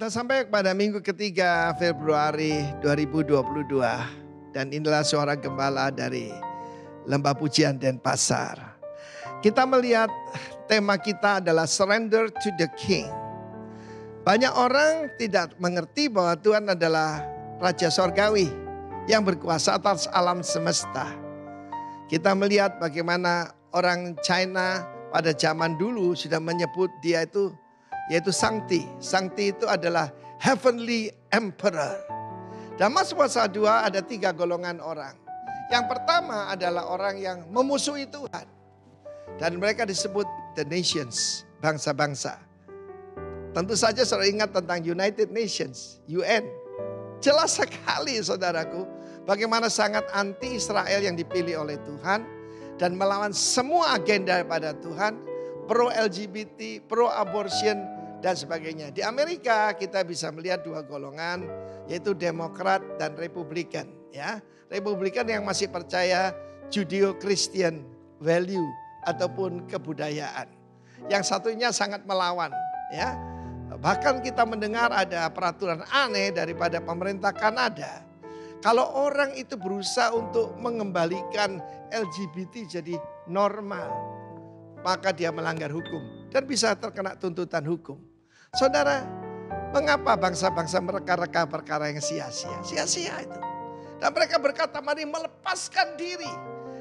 Kita sampai pada minggu ketiga Februari 2022. Dan inilah suara gembala dari Lembah Pujian Denpasar. Kita melihat tema kita adalah Surrender to the King. Banyak orang tidak mengerti bahwa Tuhan adalah Raja Sorgawi yang berkuasa atas alam semesta. Kita melihat bagaimana orang China pada zaman dulu sudah menyebut dia itu yaitu Sangti. Sangti itu adalah Heavenly Emperor. Dalam Mazmur 2 ada 3 golongan orang. Yang pertama adalah orang yang memusuhi Tuhan. Dan mereka disebut the nations, bangsa-bangsa. Tentu saja saudara ingat tentang United Nations, UN. Jelas sekali saudaraku, bagaimana sangat anti Israel yang dipilih oleh Tuhan. Dan melawan semua agenda daripada Tuhan, pro-LGBT, pro-abortion, dan sebagainya. Di Amerika kita bisa melihat 2 golongan, yaitu Demokrat dan Republikan. Ya, Republikan yang masih percaya Judeo-Christian value ataupun kebudayaan. Yang satunya sangat melawan. Ya, bahkan kita mendengar ada peraturan aneh daripada pemerintah Kanada. Kalau orang itu berusaha untuk mengembalikan LGBT jadi normal, maka dia melanggar hukum dan bisa terkena tuntutan hukum. Saudara, mengapa bangsa-bangsa mereka-reka perkara yang sia-sia? Sia-sia itu. Dan mereka berkata, mari melepaskan diri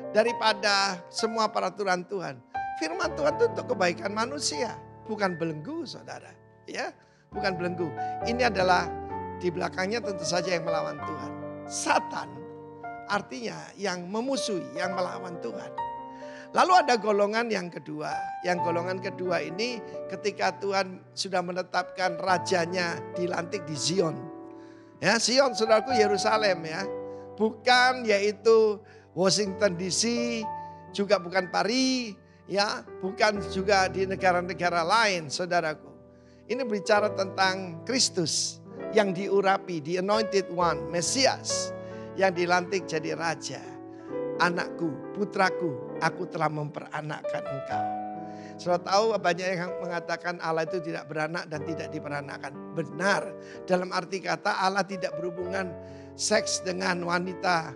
daripada semua peraturan Tuhan. Firman Tuhan itu untuk kebaikan manusia, bukan belenggu saudara. Ya, bukan belenggu. Ini adalah di belakangnya tentu saja yang melawan Tuhan. Satan artinya yang memusuhi, yang melawan Tuhan. Lalu ada golongan yang kedua. Yang golongan kedua ini ketika Tuhan sudah menetapkan rajanya dilantik di Zion. Ya, Zion saudaraku Yerusalem ya. Bukan yaitu Washington DC, juga bukan Paris, ya, bukan juga di negara-negara lain saudaraku. Ini bicara tentang Kristus yang diurapi, the anointed one, Mesias yang dilantik jadi raja. Anakku, putraku, aku telah memperanakkan engkau. Saudara tahu banyak yang mengatakan Allah itu tidak beranak dan tidak diperanakan. Benar, dalam arti kata Allah tidak berhubungan seks dengan wanita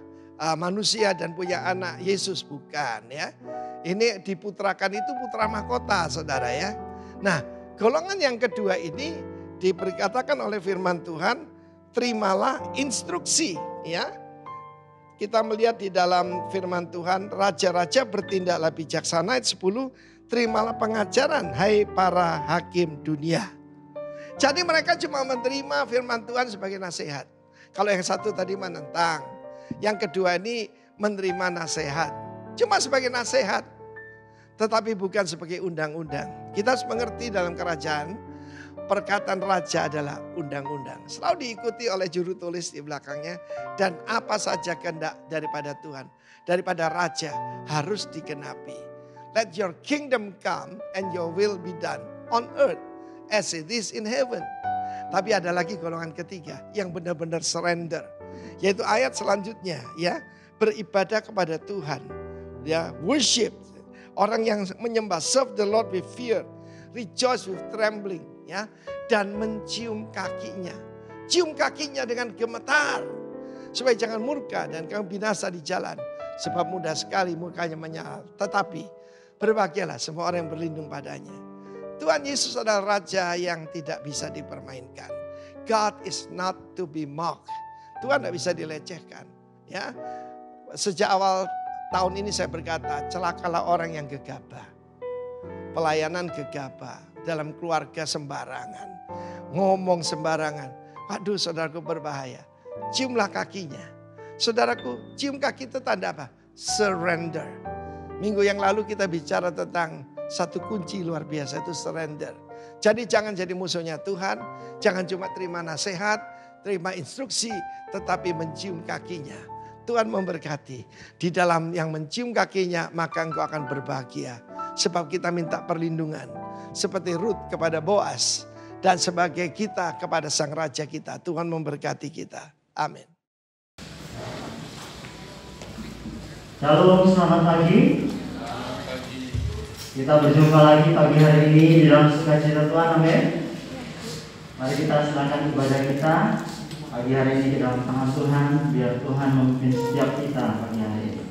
manusia dan punya anak. Yesus bukan ya. Ini diputrakan itu putra mahkota saudara ya. Nah, golongan yang kedua ini diberkatakan oleh firman Tuhan, terimalah instruksi ya. Kita melihat di dalam firman Tuhan, raja-raja bertindaklah bijaksana. Ayat 10, terimalah pengajaran hai para hakim dunia. Jadi mereka cuma menerima firman Tuhan sebagai nasihat. Kalau yang satu tadi menentang, yang kedua ini menerima nasihat. Cuma sebagai nasihat, tetapi bukan sebagai undang-undang. Kita harus mengerti dalam kerajaan, perkataan raja adalah undang-undang. Selalu diikuti oleh juru tulis di belakangnya. Dan apa saja kehendak daripada Tuhan, daripada raja harus digenapi. Let your kingdom come and your will be done on earth as it is in heaven. Tapi ada lagi golongan ketiga yang benar-benar surrender. Yaitu ayat selanjutnya ya, beribadah kepada Tuhan. Ya, worship. Orang yang menyembah, serve the Lord with fear, rejoice with trembling. Ya, dan mencium kakinya. Cium kakinya dengan gemetar. Supaya jangan murka dan kamu binasa di jalan. Sebab mudah sekali murkanya menyala. Tetapi berbahagialah semua orang yang berlindung padanya. Tuhan Yesus adalah Raja yang tidak bisa dipermainkan. God is not to be mocked. Tuhan tidak bisa dilecehkan. Ya, sejak awal tahun ini saya berkata, celakalah orang yang gegabah. Pelayanan gegabah. Dalam keluarga sembarangan. Ngomong sembarangan. Waduh saudaraku berbahaya. Ciumlah kakinya. Saudaraku, cium kaki itu tanda apa? Surrender. Minggu yang lalu kita bicara tentang satu kunci luar biasa, itu surrender. Jadi jangan jadi musuhnya Tuhan. Jangan cuma terima nasihat, terima instruksi, tetapi mencium kakinya. Tuhan memberkati. Di dalam yang mencium kakinya, maka engkau akan berbahagia. Sebab kita minta perlindungan. Seperti Ruth kepada Boaz. Dan sebagai kita kepada sang raja kita. Tuhan memberkati kita. Amin. Shalom, selamat pagi. Kita berjumpa lagi pagi hari ini di dalam sukacita Tuhan, amin. Mari kita serahkan ibadah kita pagi hari ini ke dalam tangan Tuhan, biar Tuhan memimpin setiap kita pagi hari ini.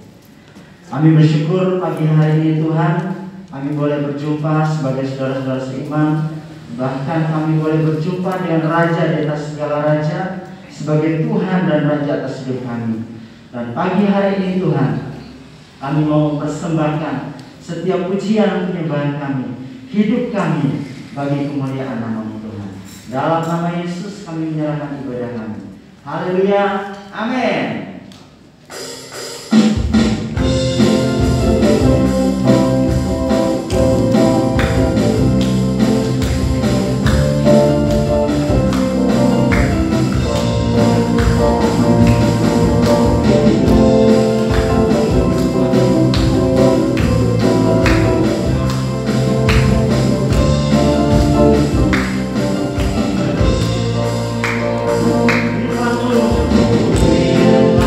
Kami bersyukur pagi hari ini Tuhan, kami boleh berjumpa sebagai saudara-saudara seiman, bahkan kami boleh berjumpa dengan Raja di atas segala raja, sebagai Tuhan dan Raja atas hidup kami. Dan pagi hari ini Tuhan, kami mau mempersembahkan setiap pujian penyembahan kami, hidup kami bagi kemuliaan nama-Mu Tuhan. Dalam nama Yesus kami menyerahkan ibadah kami. Haleluya, amin. Terima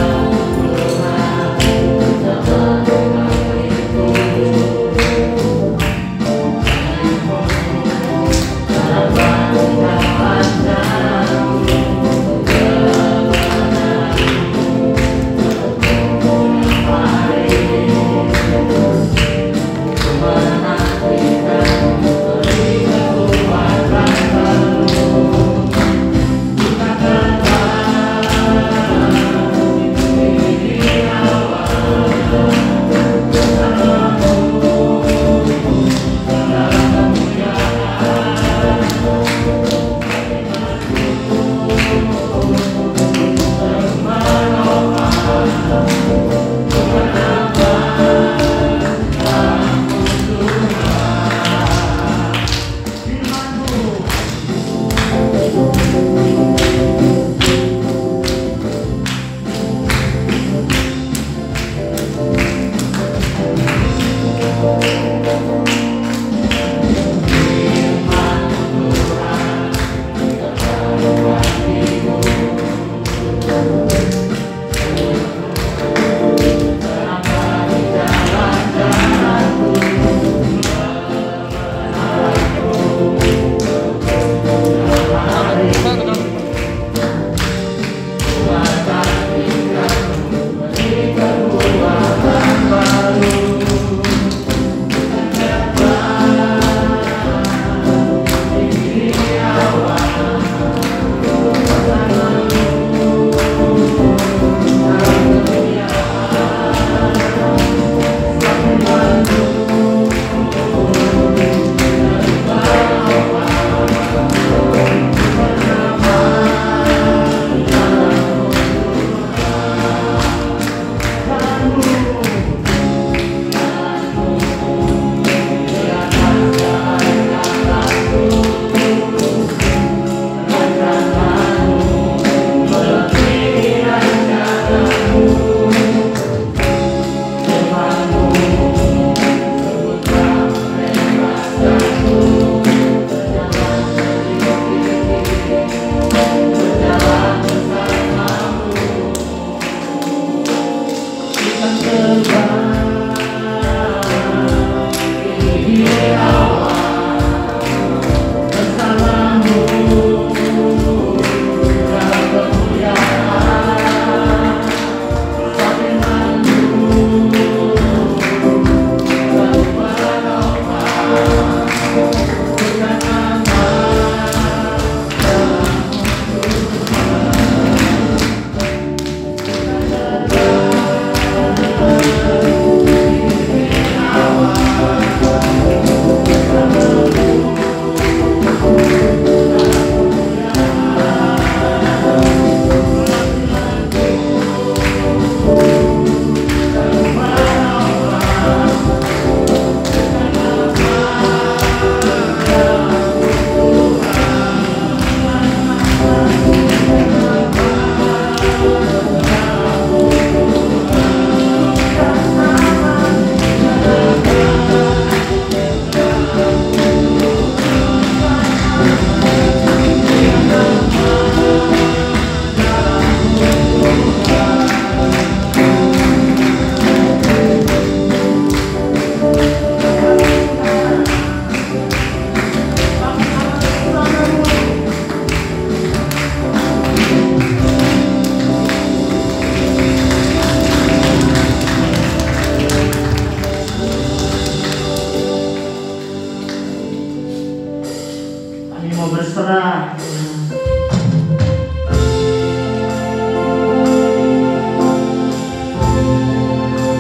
berserah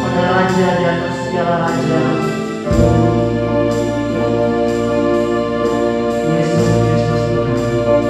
pada Raja di atas segala raja, Yesus Kristus Tuhan.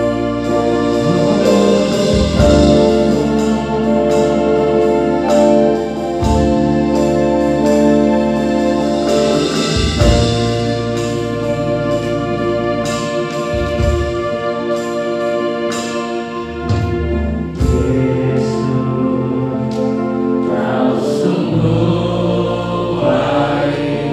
Kau sungguh baik.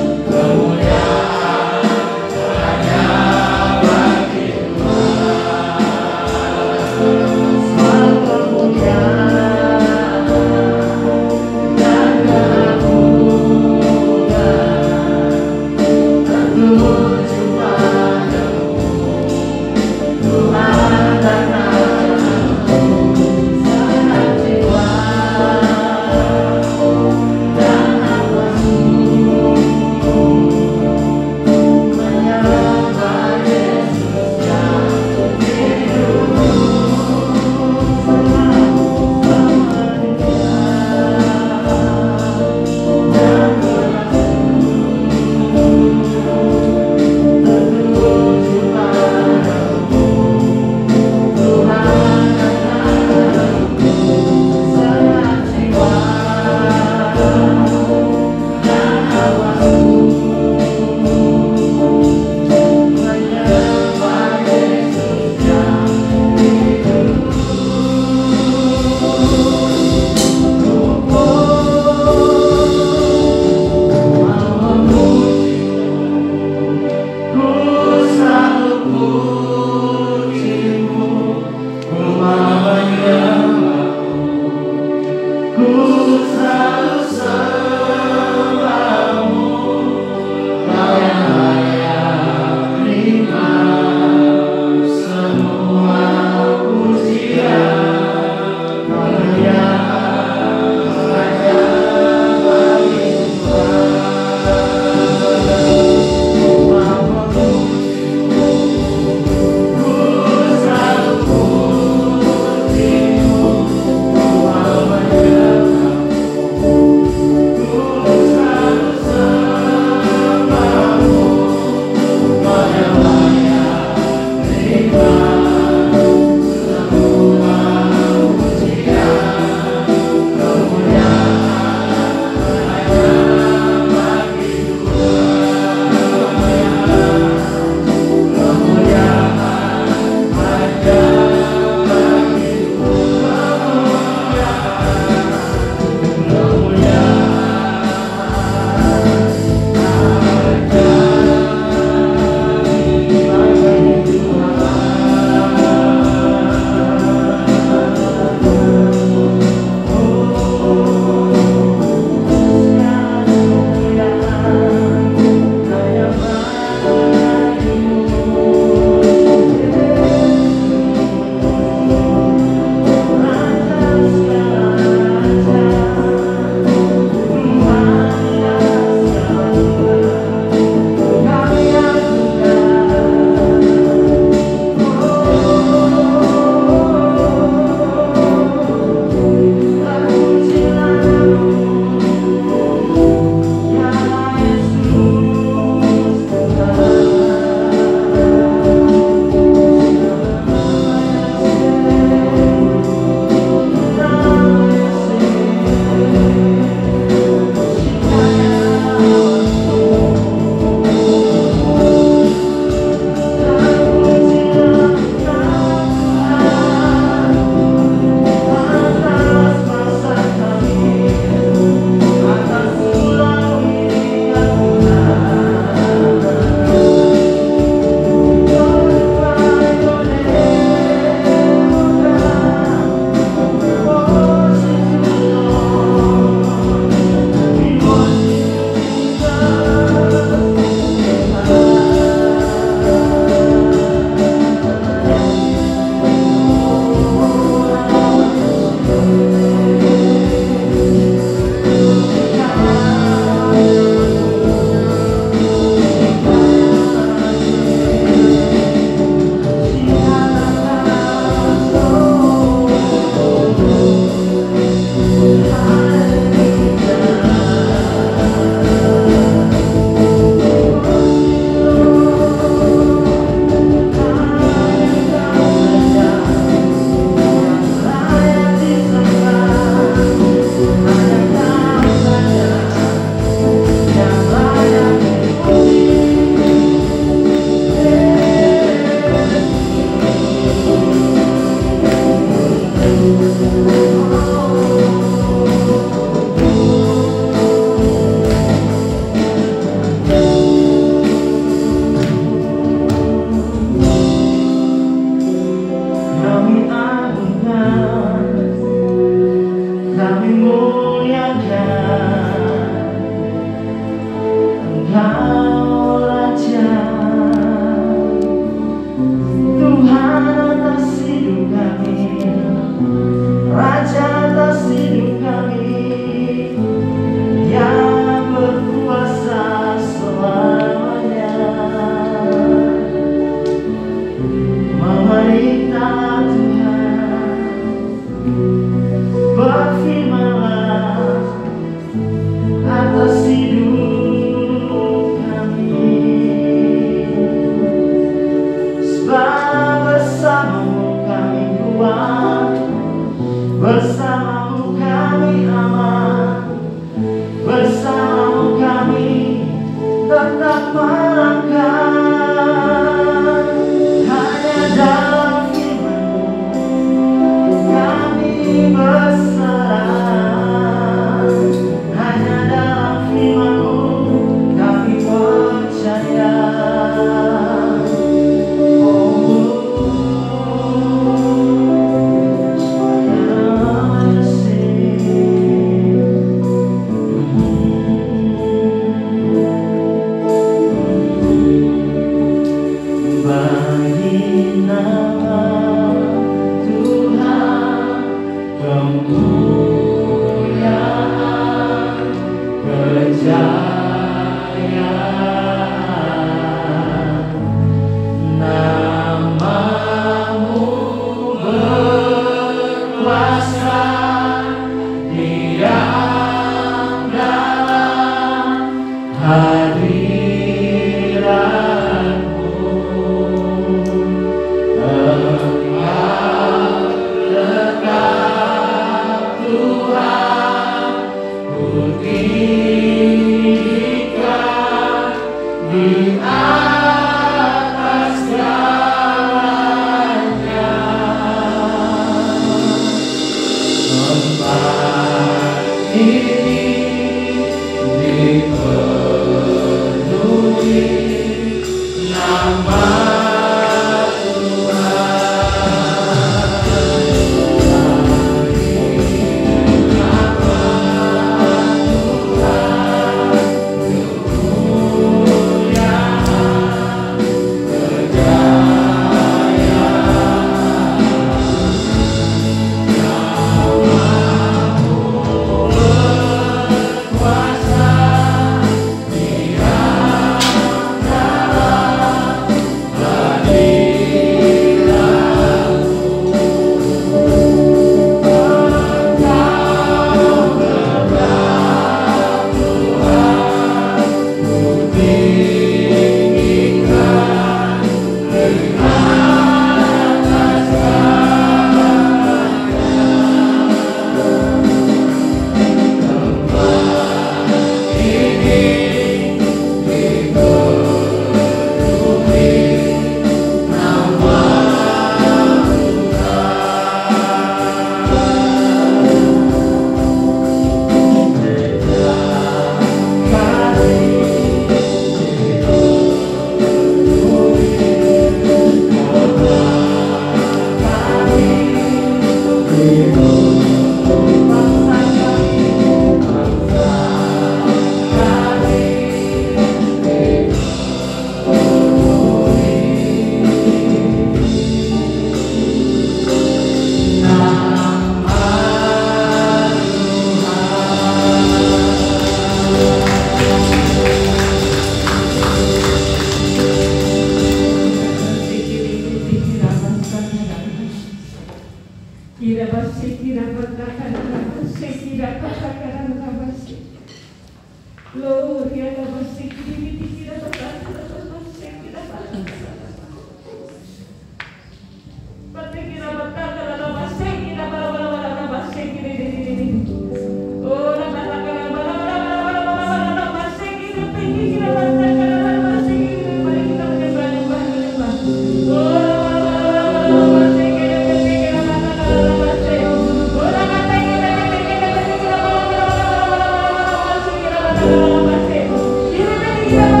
Yeah.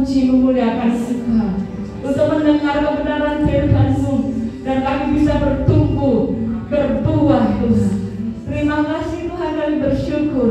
memuji, memuliakan Tuhan, untuk mendengar kebenaran firman-Mu, dan kami bisa bertumbuh, berbuah Tuhan. Terima kasih Tuhan, kami bersyukur.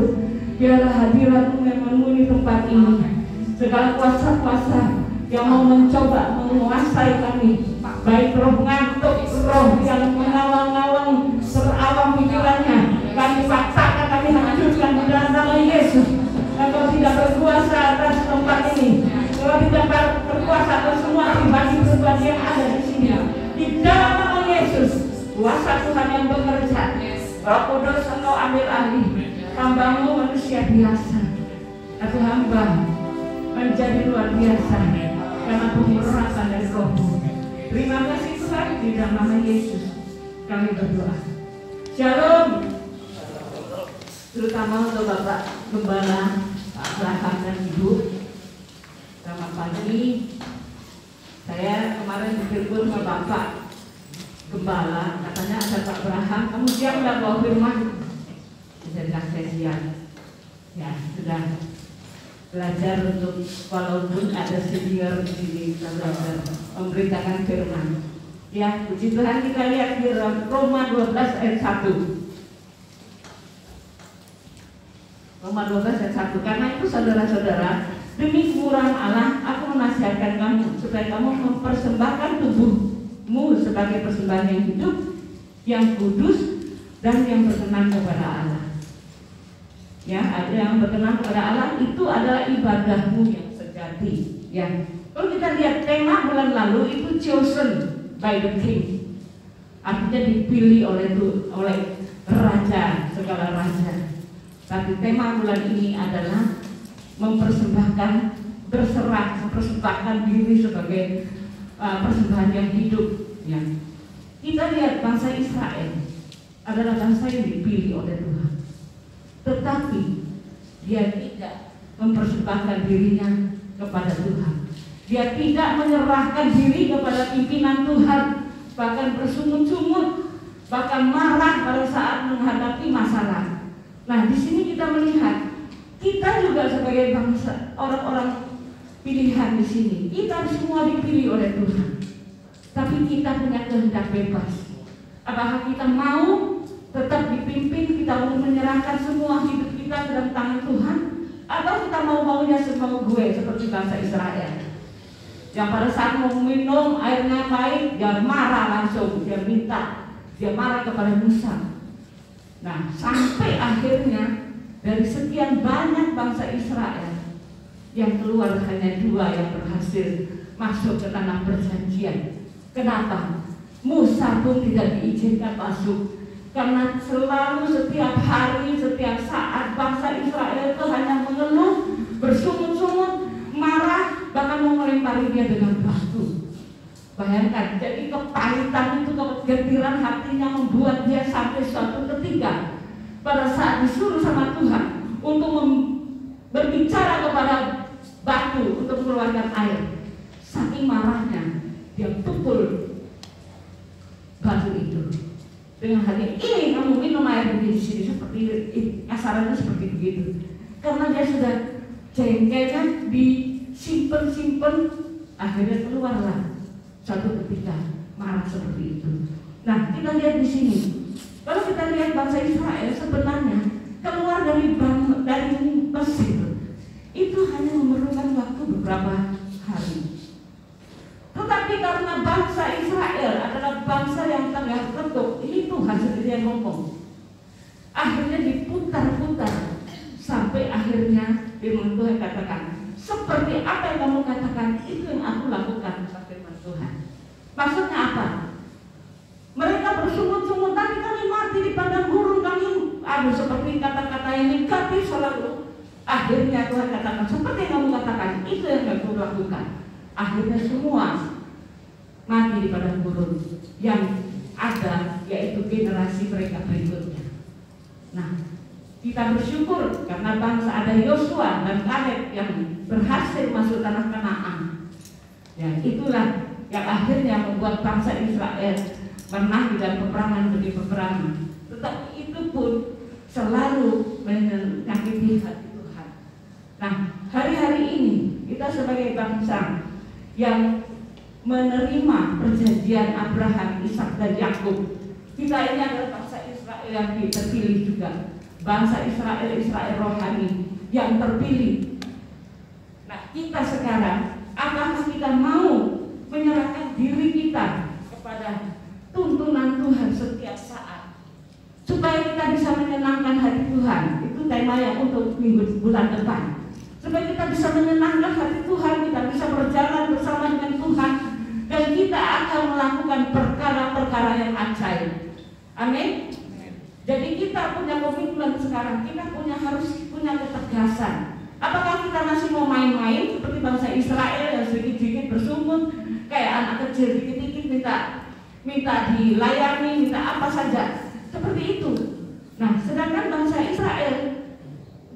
Biarlah hadirat-Mu yang memenuhi tempat ini. Segala kuasa-kuasa yang mau mencoba menguasai kami, baik roh ngantuk, roh yang mengawang-awang, terawang pikirannya, kami patahkan, kami hancurkan di dalam nama Yesus. Engkau tidak berkuasa atas tempat ini. Engkau tidak berkuasa atas semua pribadi-pribadi yang ada di sini. Di dalam nama Yesus, kuasa Tuhan yang bekerja. Roh Kudus, Engkau ambil alih. Hamba-Mu manusia biasa, atau hamba menjadi luar biasa karena pemurasan dari Roh-Mu. Terima kasih Tuhan, di dalam nama Yesus kami berdoa. Shalom. Terutama untuk Bapak Gembala, Pak Abraham dan Ibu. Selamat pagi. Saya kemarin ditelepon sama Bapak Gembala, katanya ada Pak Abraham, kamu siap nggak bawa firman? Saya bilang saya siap. Ya sudah belajar untuk, walaupun ada senior di sini, kita belajar memberitakan firman. Ya, puji Tuhan, kita lihat di Roma 12 ayat 1. Roma 12 ayat 1. Karena itu saudara-saudara, demi kemurahan Allah, aku menasihatkan kamu supaya kamu mempersembahkan tubuhmu sebagai persembahan yang hidup, yang kudus, dan yang berkenan kepada Allah. Ya, ada yang berkenan kepada Allah itu adalah ibadahmu yang sejati. Ya, kalau kita lihat tema bulan lalu itu chosen by the king, artinya dipilih oleh raja, segala raja. Tapi tema bulan ini adalah mempersembahkan, berserah, mempersembahkan diri sebagai persembahan yang hidup. Ya, kita lihat bangsa Israel adalah bangsa yang dipilih oleh Tuhan. Tetapi dia tidak mempersembahkan dirinya kepada Tuhan. Dia tidak menyerahkan diri kepada pimpinan Tuhan, bahkan bersungut-sungut, bahkan marah pada saat menghadapi masalah. Nah, di sini kita melihat kita juga sebagai bangsa, orang-orang pilihan di sini, kita semua dipilih oleh Tuhan. Tapi kita punya kehendak bebas. Apakah kita mau tetap dipimpin, kita mau menyerahkan semua hidup kita ke dalam tangan Tuhan, atau kita mau maunya semau gue seperti bangsa Israel yang pada saat mau minum airnya pahit, dia marah langsung, dia minta, dia marah kepada Musa. Nah, sampai akhirnya dari sekian banyak bangsa Israel yang keluar hanya 2 yang berhasil masuk ke tanah perjanjian. Kenapa? Musa pun tidak diizinkan masuk. Karena selalu setiap hari, setiap saat bangsa Israel itu hanya mengeluh, bersungut-sungut, marah, bahkan mau melempari dia dengan batu. Bayangkan, jadi kepahitan itu, kegetiran hatinya membuat dia sampai suatu ketika pada saat disuruh sama Tuhan untuk berbicara kepada batu untuk mengeluarkan air. Saking marahnya, dia pukul batu itu. Dengan hati ini kamu minum air di sini, seperti kasarannya seperti begitu. Karena dia sudah jengkelnya disimpan, akhirnya keluarlah suatu ketika marah seperti itu. Nah, kita lihat di sini. Kalau kita lihat bangsa Israel sebenarnya keluar dari Mesir itu hanya memerlukan waktu beberapa hari. Tetapi karena bangsa Israel adalah bangsa yang tengah ketuk, ini Tuhan sendiri yang ngomong. Akhirnya diputar-putar sampai akhirnya firman Tuhan katakan, seperti apa yang kamu katakan itu yang aku lakukan, kata firman Tuhan. Maksudnya apa? Mereka bersungut-sungut, tapi kami mati di padang gurun, kami seperti kata-kata yang negatif selalu. Akhirnya Tuhan katakan, seperti yang kamu katakan itu yang aku lakukan. Akhirnya semua mati di padang gurun. Yang ada yaitu generasi mereka berikutnya. Nah, kita bersyukur karena bangsa ada Yosua dan Kaleb yang berhasil masuk tanah Kanaan. Ya, itulah yang akhirnya membuat bangsa Israel menang dalam peperangan demi peperangan. Tetapi itu pun selalu menyakiti hati Tuhan. Nah, hari-hari ini kita sebagai sebagai bangsa yang menerima perjanjian Abraham, Ishak dan Yakub. Kita ini adalah bangsa Israel yang terpilih juga, bangsa Israel rohani yang terpilih. Nah, kita sekarang, apakah kita mau menyerahkan diri kita kepada tuntunan Tuhan setiap saat supaya kita bisa menyenangkan hati Tuhan? Itu tema yang untuk bulan depan. Supaya kita bisa menyenangkan hati Tuhan, kita bisa berjalan bersama dengan Tuhan, dan kita akan melakukan perkara-perkara yang ajaib. Amin. Jadi kita punya komitmen sekarang, kita harus punya ketegasan. Apakah kita masih mau main-main seperti bangsa Israel yang sedikit-sedikit bersungut, kayak anak kecil dikit-dikit minta dilayani, minta apa saja, seperti itu. Nah, sedangkan bangsa Israel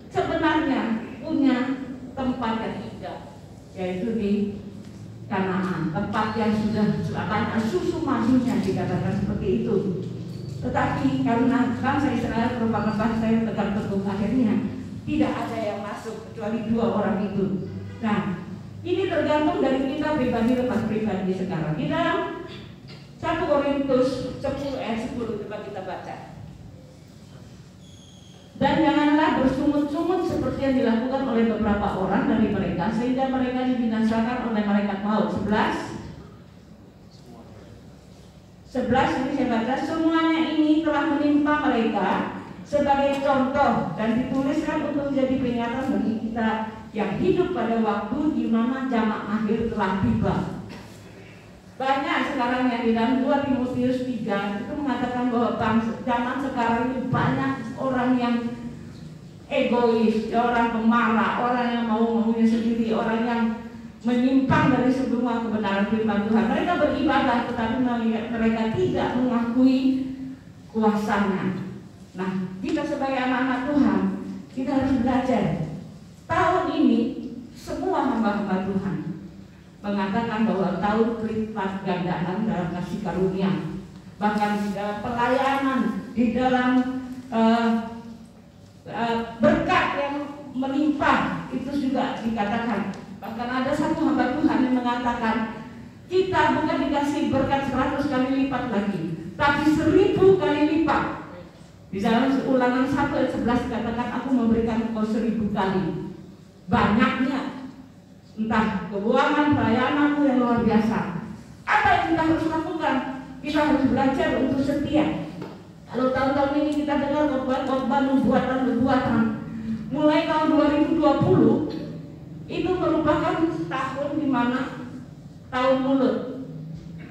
sebenarnya punya tempat yang indah, yaitu di Kanaan, tempat yang sudah banyak susu madunya, dikatakan seperti itu. Tetapi karena bangsa Israel merupakan bangsa yang tegak teguh, akhirnya tidak ada yang masuk kecuali 2 orang itu. Nah, ini tergantung dari kita pribadi lepas pribadi sekarang. Di dalam 1 Korintus 10 ayat 10 coba kita baca. Dan janganlah bersungut-sungut seperti yang dilakukan oleh beberapa orang dari mereka, sehingga mereka dibinasakan oleh malaikat maut. 11 ini saya baca, semuanya ini telah menimpa mereka sebagai contoh dan dituliskan untuk menjadi peringatan bagi kita yang hidup pada waktu di mana zaman akhir telah tiba. Banyak sekarang yang di dalam 2 Timotius 3 itu mengatakan bahwa zaman sekarang ini banyak orang yang egois, orang pemarah, orang yang mau-maunya sendiri, orang yang menyimpang dari semua kebenaran firman Tuhan. Mereka beribadah tetapi mereka tidak mengakui kuasanya. Nah, kita sebagai anak-anak Tuhan, kita harus belajar. Tahun ini semua hamba-hamba Tuhan mengatakan bahwa tahun kelipat gandaan dalam kasih karunia, bahkan di dalam pelayanan, di dalam berkat yang melimpah, itu juga dikatakan. Bahkan ada satu hamba Tuhan yang mengatakan, kita bukan dikasih berkat 100 kali lipat lagi, tapi 1000 kali lipat. Di dalam Ulangan 1 ayat 11 dikatakan, aku memberikan engkau 1000 kali. Banyaknya, entah keuangan, pelayananmu yang luar biasa. Apa yang kita harus lakukan? Kita harus belajar untuk setia. Kalau tahun-tahun ini kita dengar khotbah nubuatan, mulai tahun 2020 itu merupakan tahun di mana tahun mulut.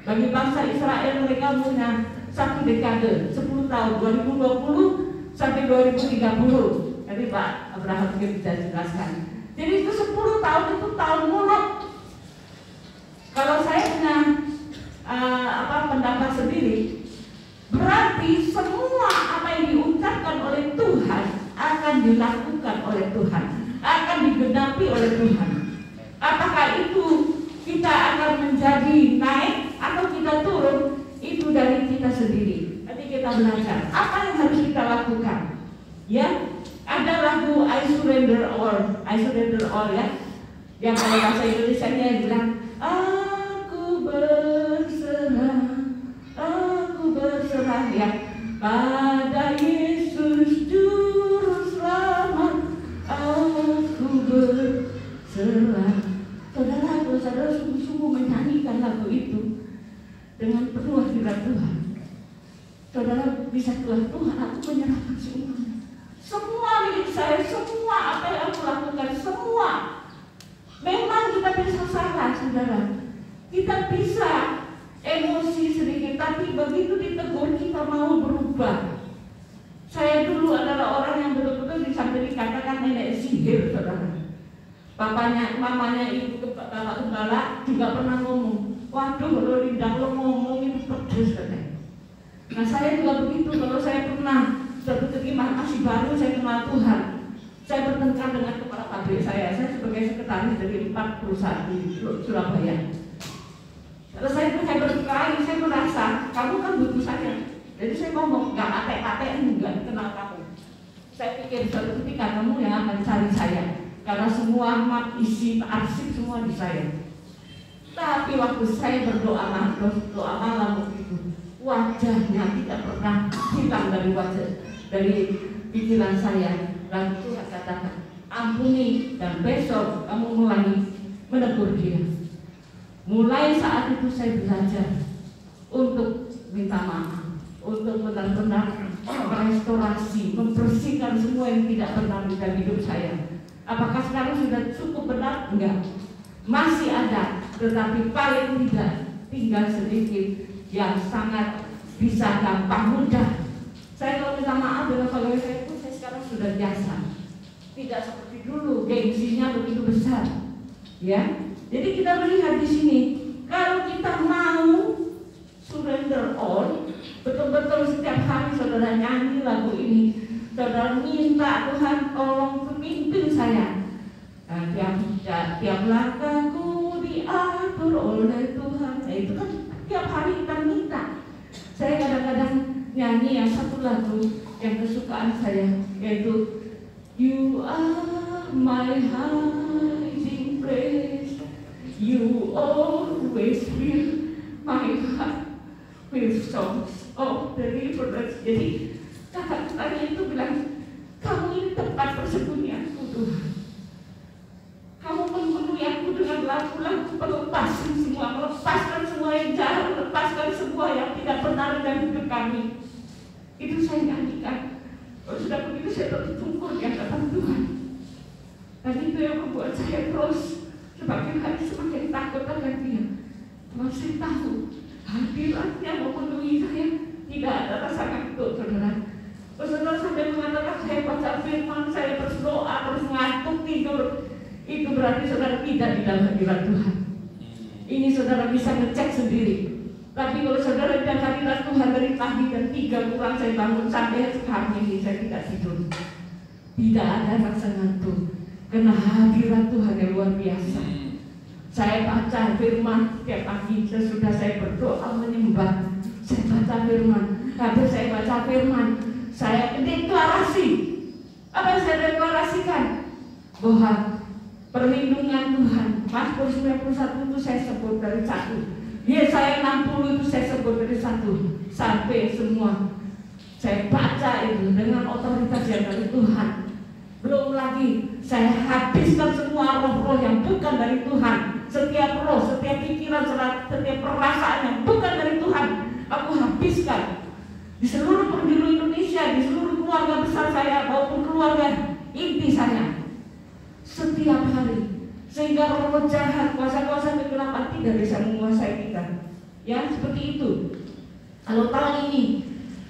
Bagi bangsa Israel, mereka punya 1 dekade, 10 tahun, 2020 sampai 2030. Jadi Pak Abraham mungkin bisa jelaskan. Jadi itu 10 tahun itu tahun mulut. Kalau saya punya pendapat sendiri, berarti semua apa yang diucapkan oleh Tuhan akan dilakukan oleh Tuhan, akan digenapi oleh Tuhan. Apakah itu kita akan menjadi naik atau kita turun, itu dari kita sendiri. Nanti kita belajar apa yang harus kita lakukan. Ya, ada lagu I surrender all ya. Yang kalau bahasa Indonesianya bilang, aku berserah ya pada Yesus Juru Selamat, aku berserah. Saudara sungguh-sungguh menyanyikan lagu itu dengan penuh hadirat Tuhan. Saudara bisa Tuhan, aku menyerahkan semua milik saya, semua apa yang aku lakukan, semua. Memang kita bisa salah, saudara. Kita bisa emosi sedikit, tapi begitu ditegur kita mau berubah. Saya dulu adalah orang yang betul-betul sampai dikatakan nenek sihir, saudara. Mamanya ibu bapak gembala juga pernah ngomong, waduh kalau Linda lo ngomong itu pedes katanya. Nah saya juga begitu, kalau saya pernah suatu ketika masih baru saya kenal Tuhan, saya bertengkar dengan kepala pabrik saya sebagai sekretaris dari 4 perusahaan di Surabaya. Kalau saya berkelahi, saya merasa kamu kan butuh saya, jadi saya ngomong nggak patek-patek enggak kenal kamu. Saya pikir suatu ketika kamu yang akan cari saya, karena semua map isi arsip semua di saya. Tapi waktu saya berdoa malam itu, wajahnya tidak pernah hilang dari pikiran saya. Lalu Tuhan katakan, ampuni, dan besok kamu mulai menegur dia. Mulai saat itu saya belajar untuk minta maaf, untuk benar-benar merestorasi, membersihkan semua yang tidak benar di dalam hidup saya. Apakah sekarang sudah cukup benar? Enggak. Masih ada, tetapi paling tidak tinggal sedikit yang sangat bisa gampang mudah. Saya kalau minta maaf dengan pegawai saya itu, saya sekarang sudah biasa. Tidak seperti dulu, gengsinya begitu besar. Ya, jadi kita melihat di sini, kalau kita mau surrender all, betul-betul setiap hari saudara nyanyi lagu ini, saudara minta Tuhan tolong pimpin saya. Nah, tiap langkahku diatur oleh Tuhan. Nah, itu kan tiap hari kita minta. Saya kadang-kadang nyanyi yang satu lagu yang kesukaan saya, yaitu You are my hiding place, you always fill my heart with songs of deliverance. Jadi kakak-kakaknya itu bilang, kamu ini tempat persembunyianku Tuhan. Kamu memenuhi aku dengan lagu-lagu pelepasan semua, melepaskan semua yang jahat, melepaskan semua yang tidak benar dalam hidup kami. Itu saya nyanyikan. Kalau sudah begitu saya tertungkur di hadapan Tuhan. Dan itu yang membuat saya terus semakin hari semakin takut akan Dia. Masih tahu hadiratnya memenuhi saya, tidak ada rasa ngantuk, saudara. Saudara sampai mengatakan saya baca firman, saya berdoa, terus ngantuk tidur. Itu berarti saudara tidak di dalam hadirat Tuhan. Ini saudara bisa ngecek sendiri. Tapi kalau saudara dan hadirat Tuhan dari pagi dan 3 kurang saya bangun sampai sekarang ini saya tidak tidur. Tidak ada rasa ngantuk karena hadirat Tuhan yang luar biasa. Saya baca firman setiap pagi sesudah saya berdoa menyembah. Saya baca firman, habis saya baca firman, saya deklarasi. Apa yang saya deklarasikan? Bahwa perlindungan Tuhan. Mazmur 91 itu saya sebut dari 1. Yesaya 60 itu saya sebut dari 1 sampai semua. Saya baca itu dengan otoritas yang dari Tuhan. Belum lagi saya habiskan semua roh-roh yang bukan dari Tuhan. Setiap roh, setiap pikiran, setiap perasaan yang bukan dari Tuhan, aku habiskan di seluruh penjuru Indonesia, di seluruh keluarga besar saya maupun keluarga inti saya. Setiap hari, sehingga roh jahat, kuasa-kuasa kegelapan tidak bisa menguasai kita. Ya, seperti itu. Kalau tahun ini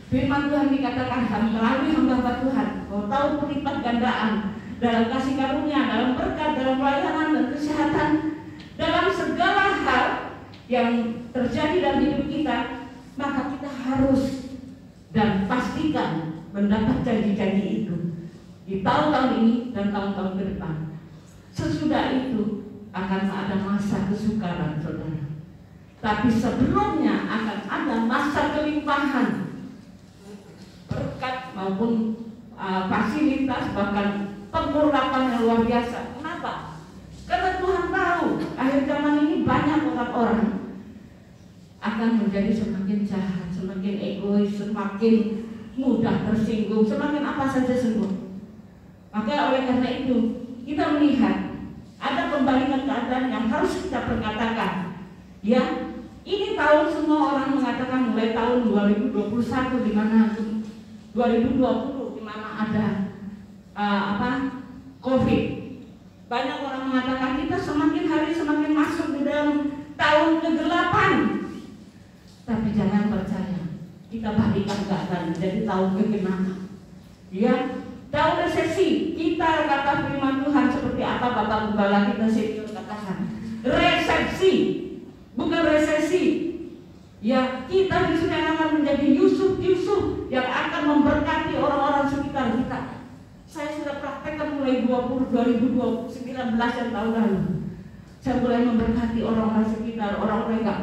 firman Tuhan dikatakan melalui hamba Tuhan, bahwa tahun berlipat gandaan dalam kasih karunia, dalam berkat, dalam pelayanan dan kesehatan, dalam segala hal yang terjadi dalam hidup kita, maka kita harus dan pastikan mendapat janji-janji itu di tahun-tahun ini dan tahun-tahun ke depan. Sesudah itu akan ada masa kesukaran, saudara. Tapi sebelumnya akan ada masa kelimpahan berkat maupun fasilitas, bahkan pengurapan yang luar biasa. Kenapa? Karena Tuhan tahu akhir zaman ini banyak orang-orang akan menjadi semakin jahat, semakin egois, semakin mudah tersinggung, semakin apa saja semua. Maka oleh karena itu kita melihat ada pembalikan keadaan yang harus kita perkatakan. Ya, ini tahun semua orang mengatakan mulai tahun 2021 di mana 2020 di mana ada COVID. Banyak orang mengatakan kita semakin hari semakin masuk di dalam tahun ke-8. Tapi jangan percaya, kita balikan keadaan menjadi tahun ke-6. Ya, tahun resesi, kita kata firman Tuhan seperti apa Bapak Gembala kita senior katakan, resepsi, bukan resesi. Ya, kita di sini akan menjadi Yusuf yang akan memberkati orang-orang sekitar kita. Saya sudah praktekkan mulai 2019 yang tahun lalu. Saya mulai memberkati orang-orang sekitar, orang-orang enggak.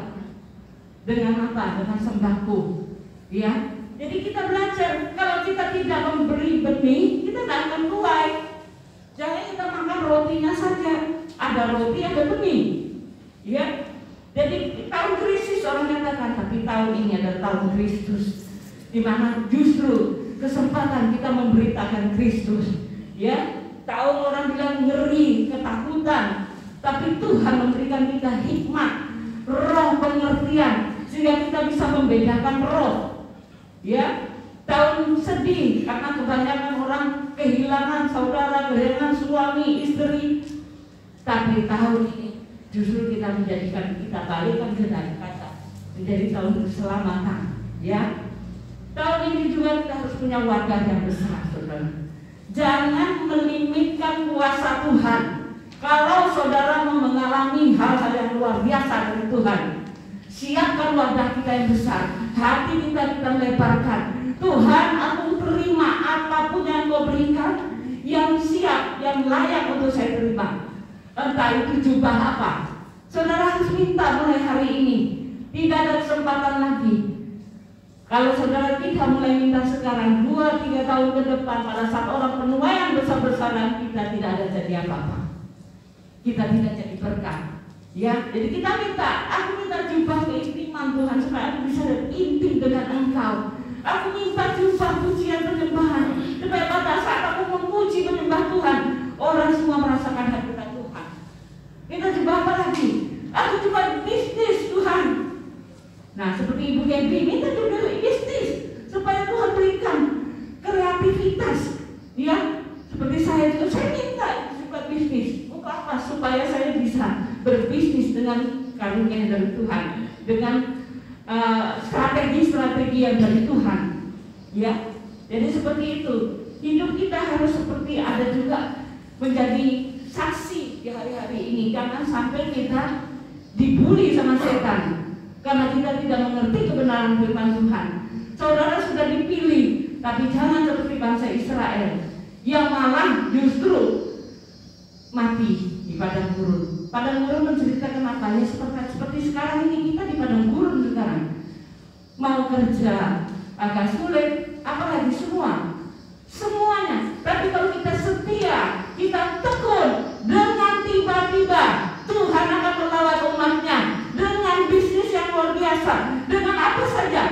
Dengan apa? Dengan sembako. Ya. Jadi kita belajar, kalau kita tidak memberi benih, kita tidak akan tuai. Jangan kita makan rotinya saja. ada roti, ada benih. Ya, jadi tahun krisis orang katakan, tapi tahun ini adalah tahun Kristus, di mana justru kesempatan kita memberitakan Kristus. Ya, tahun orang bilang ngeri, ketakutan, tapi Tuhan memberikan kita hikmat, roh pengertian, sehingga kita bisa membedakan roh. Ya, tahun sedih karena kebanyakan orang kehilangan saudara, kehilangan suami, istri. Tapi tahun ini justru kita menjadikan, kita balikkan ke kata menjadi tahun keselamatan. Ya, tahun ini juga kita harus punya wadah yang besar, saudara. Jangan melimitkan kuasa Tuhan. Kalau saudara mau mengalami hal-hal yang luar biasa dari Tuhan, siapkan wadah kita yang besar, hati kita lebarkan. Tuhan, aku terima apapun yang Kau berikan, yang siap, yang layak untuk saya terima. Entah itu jubah apa, saudara harus minta mulai hari ini. Tidak ada kesempatan lagi. Kalau saudara tidak mulai minta sekarang, 2-3 tahun ke depan, pada saat orang penuaian besar-besaran, kita tidak ada jadi apa-apa. Kita tidak jadi berkah. Ya, jadi kita minta, aku minta jubah keintiman Tuhan supaya aku bisa intim dengan Engkau. Aku minta jubah pujian penyembahan supaya pada saat aku memuji menyembah Tuhan, orang semua merasakan hadirat Tuhan. Kita jubah apa lagi? Aku coba bisnis Tuhan. Nah, seperti Ibu Gaby minta juga bisnis supaya Tuhan berikan kreativitas. Ya, seperti saya juga, saya minta juga bisnis. Apa? Supaya saya bisa berbisnis dengan karunia dari Tuhan, dengan strategi-strategi yang dari Tuhan. Ya, jadi seperti itu. Hidup kita harus seperti ada juga menjadi saksi di hari-hari ini. Jangan sampai kita dibully sama setan karena kita tidak mengerti kebenaran firman Tuhan. Saudara sudah dipilih, tapi jangan seperti bangsa Israel yang malah justru mati di padang gurun. Padang gurun menceritakan apa? Ya seperti sekarang ini kita di padang gurun sekarang. Mau kerja agak sulit, apalagi semuanya. Tapi kalau kita setia, kita tekun, dengan tiba-tiba Tuhan akan melawat umatnya dengan bisnis yang luar biasa, dengan apa saja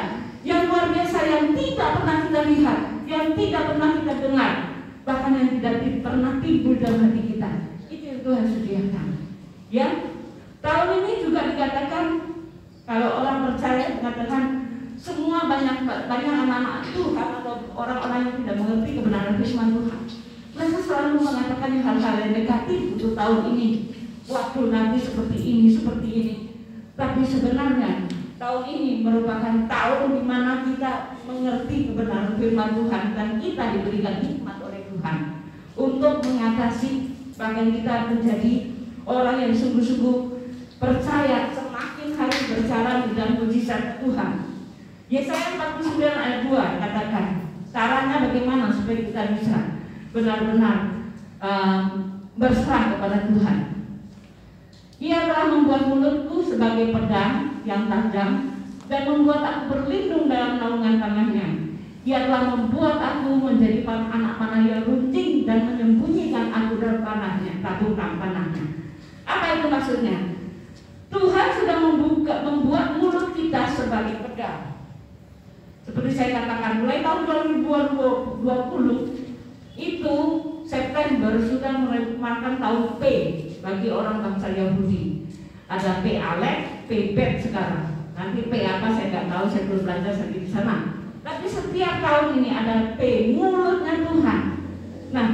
yang luar biasa yang tidak pernah kita lihat, yang tidak pernah kita dengar, bahkan yang tidak pernah timbul dalam hati kita. Itu yang Tuhan sediakan. Ya, tahun ini juga dikatakan, kalau orang percaya mengatakan semua banyak anak-anak Tuhan atau orang-orang yang tidak mengerti kebenaran firman Tuhan, mereka selalu mengatakan hal-hal yang negatif untuk tahun ini. Waktu nanti seperti ini. Tapi sebenarnya tahun ini merupakan tahun di mana kita mengerti kebenaran firman Tuhan dan kita diberikan hikmat oleh Tuhan untuk mengatasi, bahkan kita menjadi orang yang sungguh-sungguh percaya semakin hari berjalan di dalam mujizat Tuhan. Yesaya 49 ayat 2 katakan, caranya bagaimana supaya kita bisa benar-benar berserah kepada Tuhan. Ia telah membuat mulutku sebagai pedang yang tajam dan membuat aku berlindung dalam naungan tangannya. Ia telah membuat aku menjadi anak panah yang runcing dan menyembunyikan aku dalam panahnya, tabung panahnya. Apa itu maksudnya? Tuhan sudah membuat mulut kita sebagai pedang. Seperti saya katakan, mulai tahun 2020 itu September sudah merupakan tahun P bagi orang bangsa Yahudi. Ada P Alek, P Bet sekarang. Nanti P apa saya nggak tahu, saya belum belajar di sana. Tapi setiap tahun ini ada P, mulutnya Tuhan. Nah,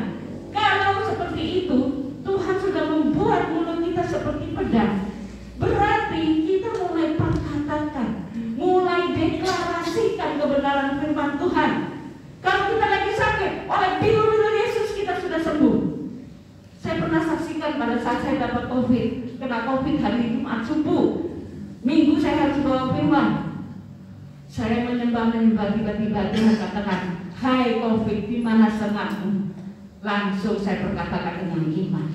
kalau seperti itu, Tuhan sudah membuat mulut kita seperti pedang. Berarti kita mulai perkatakan, mulai deklarasikan kebenaran firman Tuhan. Kalau kita lagi sakit, oleh bilu-bilu Yesus kita sudah sembuh. Saya pernah saksikan pada saat saya dapat COVID, kena COVID hari Jumat subuh. Minggu saya harus bawa firman. Saya menyembah tiba-tiba Tuhan katakan, hai COVID, di mana sengatmu? Langsung saya berkatakan dengan iman.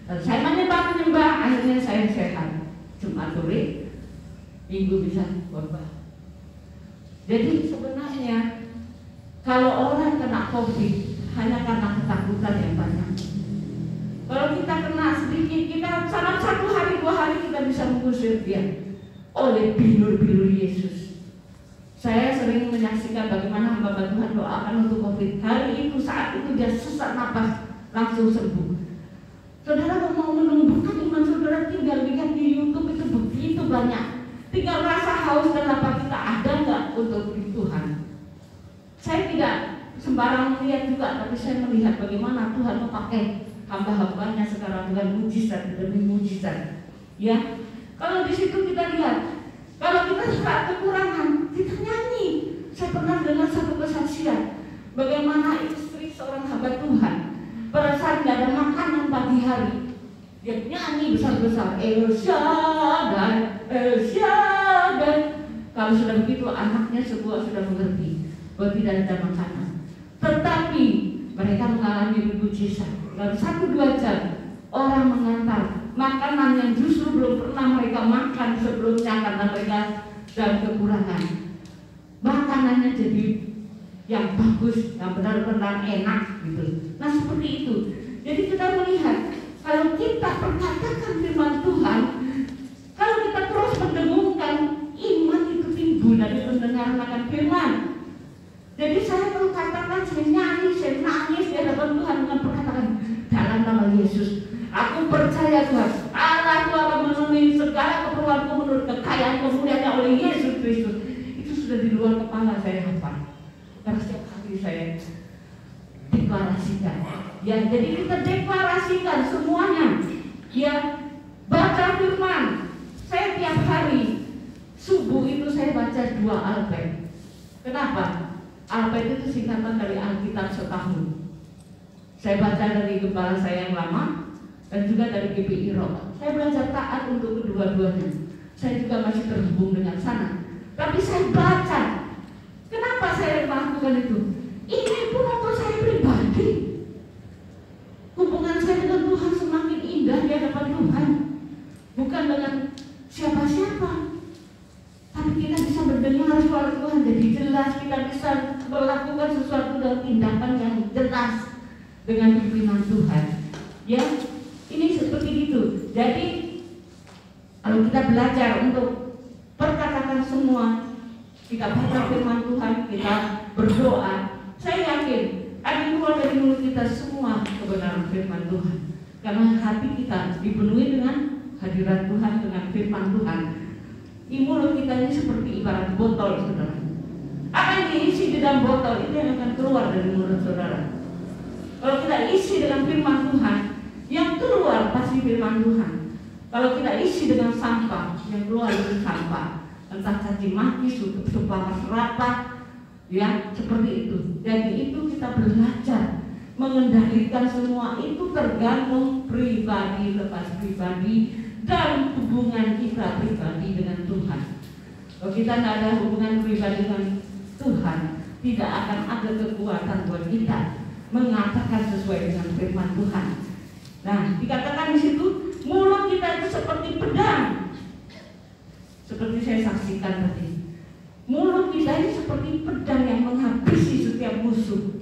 Dan saya menyembah, akhirnya saya sehat. Jumat sore, Minggu bisa khotbah. Jadi sebenarnya kalau orang kena COVID hanya karena ketakutan yang banyak. Kalau kita kena sedikit kita salah 1 hari 2 hari kita bisa mengusir dia oleh bilur-bilur Yesus. Saya sering menyaksikan bagaimana hamba Tuhan doakan untuk COVID. Hari itu saat itu dia sesak napas langsung sembuh. Saudara mau menumbuhkan iman saudara, tinggal lihat di YouTube itu begitu banyak. Tinggal rasa haus dan lapar kita ada nggak untuk Tuhan. Saya tidak sembarang melihat juga, tapi saya melihat bagaimana Tuhan memakai hamba-hambanya sekarang dengan mujizat demi mujizat. Ya, kalau di situ kita lihat, kalau kita suka kekurangan, kita nyanyi. Saya pernah dengar satu kesaksian, bagaimana istri seorang hamba Tuhan pada saat tidak ada makanan pagi hari, dia nyanyi besar-besar, El Shaddai, El Shaddai. Kalau sudah begitu anaknya semua sudah mengerti bahwa tidak ada makanan. Tetapi mereka mengalami mujizat. Dalam 1-2 jam orang mengantar makanan yang justru belum pernah mereka makan sebelumnya karena mereka dalam kekurangan. Makanannya jadi yang bagus, yang benar-benar enak gitu. Nah seperti itu. Jadi kita melihat kalau kita perkatakan firman Tuhan, kalau kita terus mendengungkan, iman itu timbul dari pendengaran akan firman. Jadi saya kalau katakan, saya nyanyi, saya nangis di hadapan Tuhan dengan perkataan dalam nama Yesus. Aku percaya Tuhan, Allah itu akan memenuhi segala keperluanku menurut kekayaan kemuliaannya oleh Yesus Kristus. Itu sudah di luar kepala saya hafal. Karena setiap hari saya deklarasikan. Ya, jadi kita deklarasikan semuanya. Ya, baca firman. Saya tiap hari subuh itu saya baca 2 Alphabet. Kenapa? Alphabet itu singkatan dari Alkitab setahun. Saya baca dari gembala saya yang lama dan juga dari GPI Rock. Saya belajar taat untuk kedua-duanya. Saya juga masih terhubung dengan sana. Tapi saya baca. Kenapa saya melakukan itu? Ini pun untuk saya pribadi. Hubungan saya dengan Tuhan semakin indah di hadapan Tuhan. Bukan dengan siapa-siapa. Tapi kita bisa mendengar suara Tuhan jadi jelas. Kita bisa melakukan sesuatu dengan tindakan yang jelas dengan pimpinan Tuhan. Ya, ini seperti itu. Jadi kalau kita belajar untuk perkatakan semua, kita baca firman Tuhan, kita berdoa, saya yakin akan keluar dari mulut kita semua kebenaran firman Tuhan. Karena hati kita dipenuhi dengan hadirat Tuhan, dengan firman Tuhan. Di mulut kita ini seperti ibarat botol, saudara. Apa yang diisi di dalam botol itu yang akan keluar dari mulut saudara. Kalau kita isi dengan firman Tuhan, yang keluar pasti firman Tuhan. Kalau kita isi dengan sampah, yang keluar dari sampah, entah caci maki, sumpah serapah, ya seperti itu. Jadi itu kita belajar mengendalikan semua itu tergantung pribadi lepas pribadi dan hubungan kita pribadi dengan Tuhan. Kalau kita tidak ada hubungan pribadi dengan Tuhan, tidak akan ada kekuatan buat kita mengatakan sesuai dengan firman Tuhan. Nah, dikatakan di situ mulut kita itu seperti pedang. Seperti saya saksikan tadi, mulut kita ini seperti pedang yang menghabisi setiap musuh.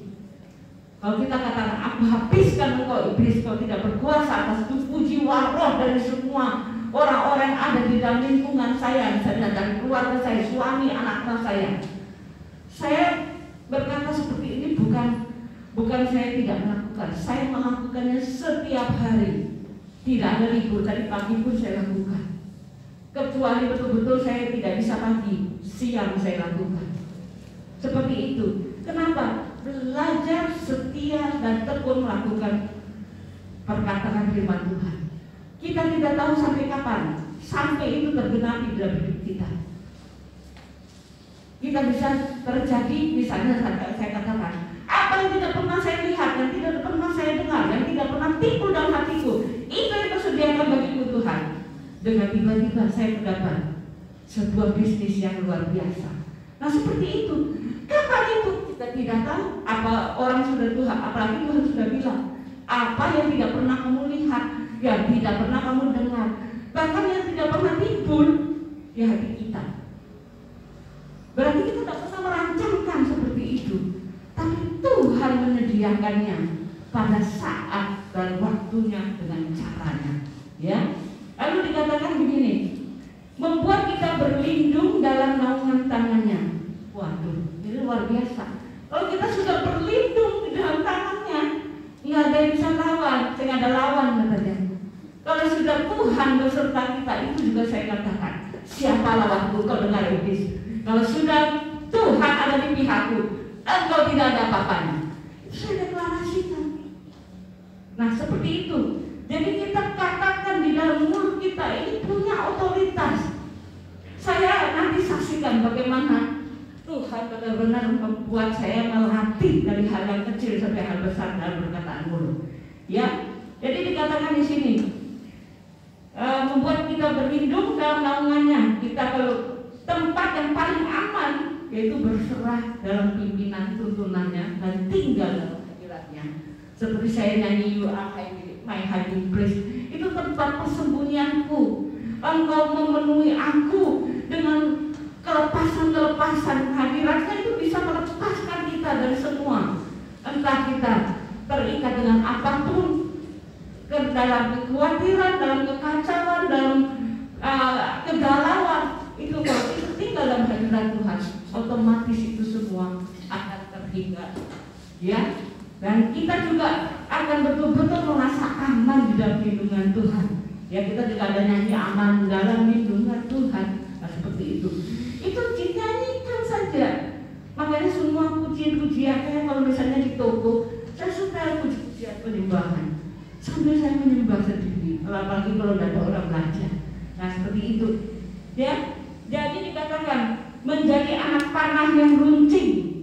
Kalau kita katakan, aku habiskan engkau iblis, kau tidak berkuasa atas tubuh jiwa roh dari semua orang-orang yang ada di dalam lingkungan saya, misalnya dari keluarga saya, suami, anak-anak saya. Saya berkata seperti ini bukan saya tidak melakukan, saya melakukannya setiap hari. Tidak ada libur, dari pagi pun saya lakukan. Kecuali betul-betul saya tidak bisa pagi, siang saya lakukan. Seperti itu. Kenapa? Belajar setia dan tekun melakukan perkataan firman Tuhan. Kita tidak tahu sampai kapan, sampai itu tergenapi dalam hidup kita. Kita bisa terjadi, misalnya saya katakan, apa yang tidak pernah saya lihat, yang tidak pernah saya dengar, yang tidak pernah timbul dalam hatiku, itu yang tersediakan bagiku Tuhan. Dengan tiba-tiba saya mendapat sebuah bisnis yang luar biasa. Nah seperti itu. Kapan itu? Kita tidak tahu. Apa orang sudah Tuhan, apalagi Tuhan sudah bilang, apa yang tidak pernah kamu lihat, yang tidak pernah kamu dengar, bahkan yang tidak pernah timbul di hati kita. Berarti kita tidak pernah merancangkan seperti itu. Tapi Tuhan menyediakannya pada saat dan waktunya dengan caranya. Ya, lalu dikatakan begini, membuat kita berlindung dalam naungan tangannya. Waduh, ini luar biasa. Kalau kita sudah berlindung di dalam tangannya, nggak ada yang bisa lawan, tidak ada lawan katanya. Kalau sudah Tuhan beserta kita, itu juga saya katakan, siapa lawanku kau dengar iblis. Kalau sudah Tuhan ada di pihakku, engkau tidak ada apa-apanya. Itu saya deklarasikan. Nah seperti itu. Jadi kita katakan di dalam mulut kita ini punya otoritas. Saya nanti saksikan bagaimana Tuhan benar-benar membuat saya melatih dari hal yang kecil sampai hal besar dalam perkataan mulut. Ya, jadi dikatakan di sini membuat kita berlindung dalam naungannya. Kita kalau tempat yang paling aman yaitu berserah dalam pimpinan tuntunannya dan tinggal dalam hadiratnya. Seperti saya nyanyi You Are My Hiding Place, itu tempat persembunyianku. Engkau memenuhi aku dengan kelepasan-kelepasan. Hadiratnya itu bisa melepaskan kita dari semua. Entah kita terikat dengan apapun, dalam kekhawatiran, dalam kekacauan, dalam kegalauan. Itu kalau kita tinggal dalam hadirat Tuhan, otomatis itu semua akan terhindar. Ya, dan kita juga akan betul-betul merasa aman di dalam lindungan Tuhan. Ya, kita juga ada nyanyi aman dalam lindungan Tuhan. Nah, seperti itu. Itu dinyanyikan saja. Makanya semua pujian-pujian, kayak kalau misalnya di toko, saya suka puji-pujian penyembahan. Sambil saya menyembah sendiri, apalagi kalau ada orang belajar. Nah, seperti itu. Ya, jadi dikatakan menjadi anak panah yang runcing.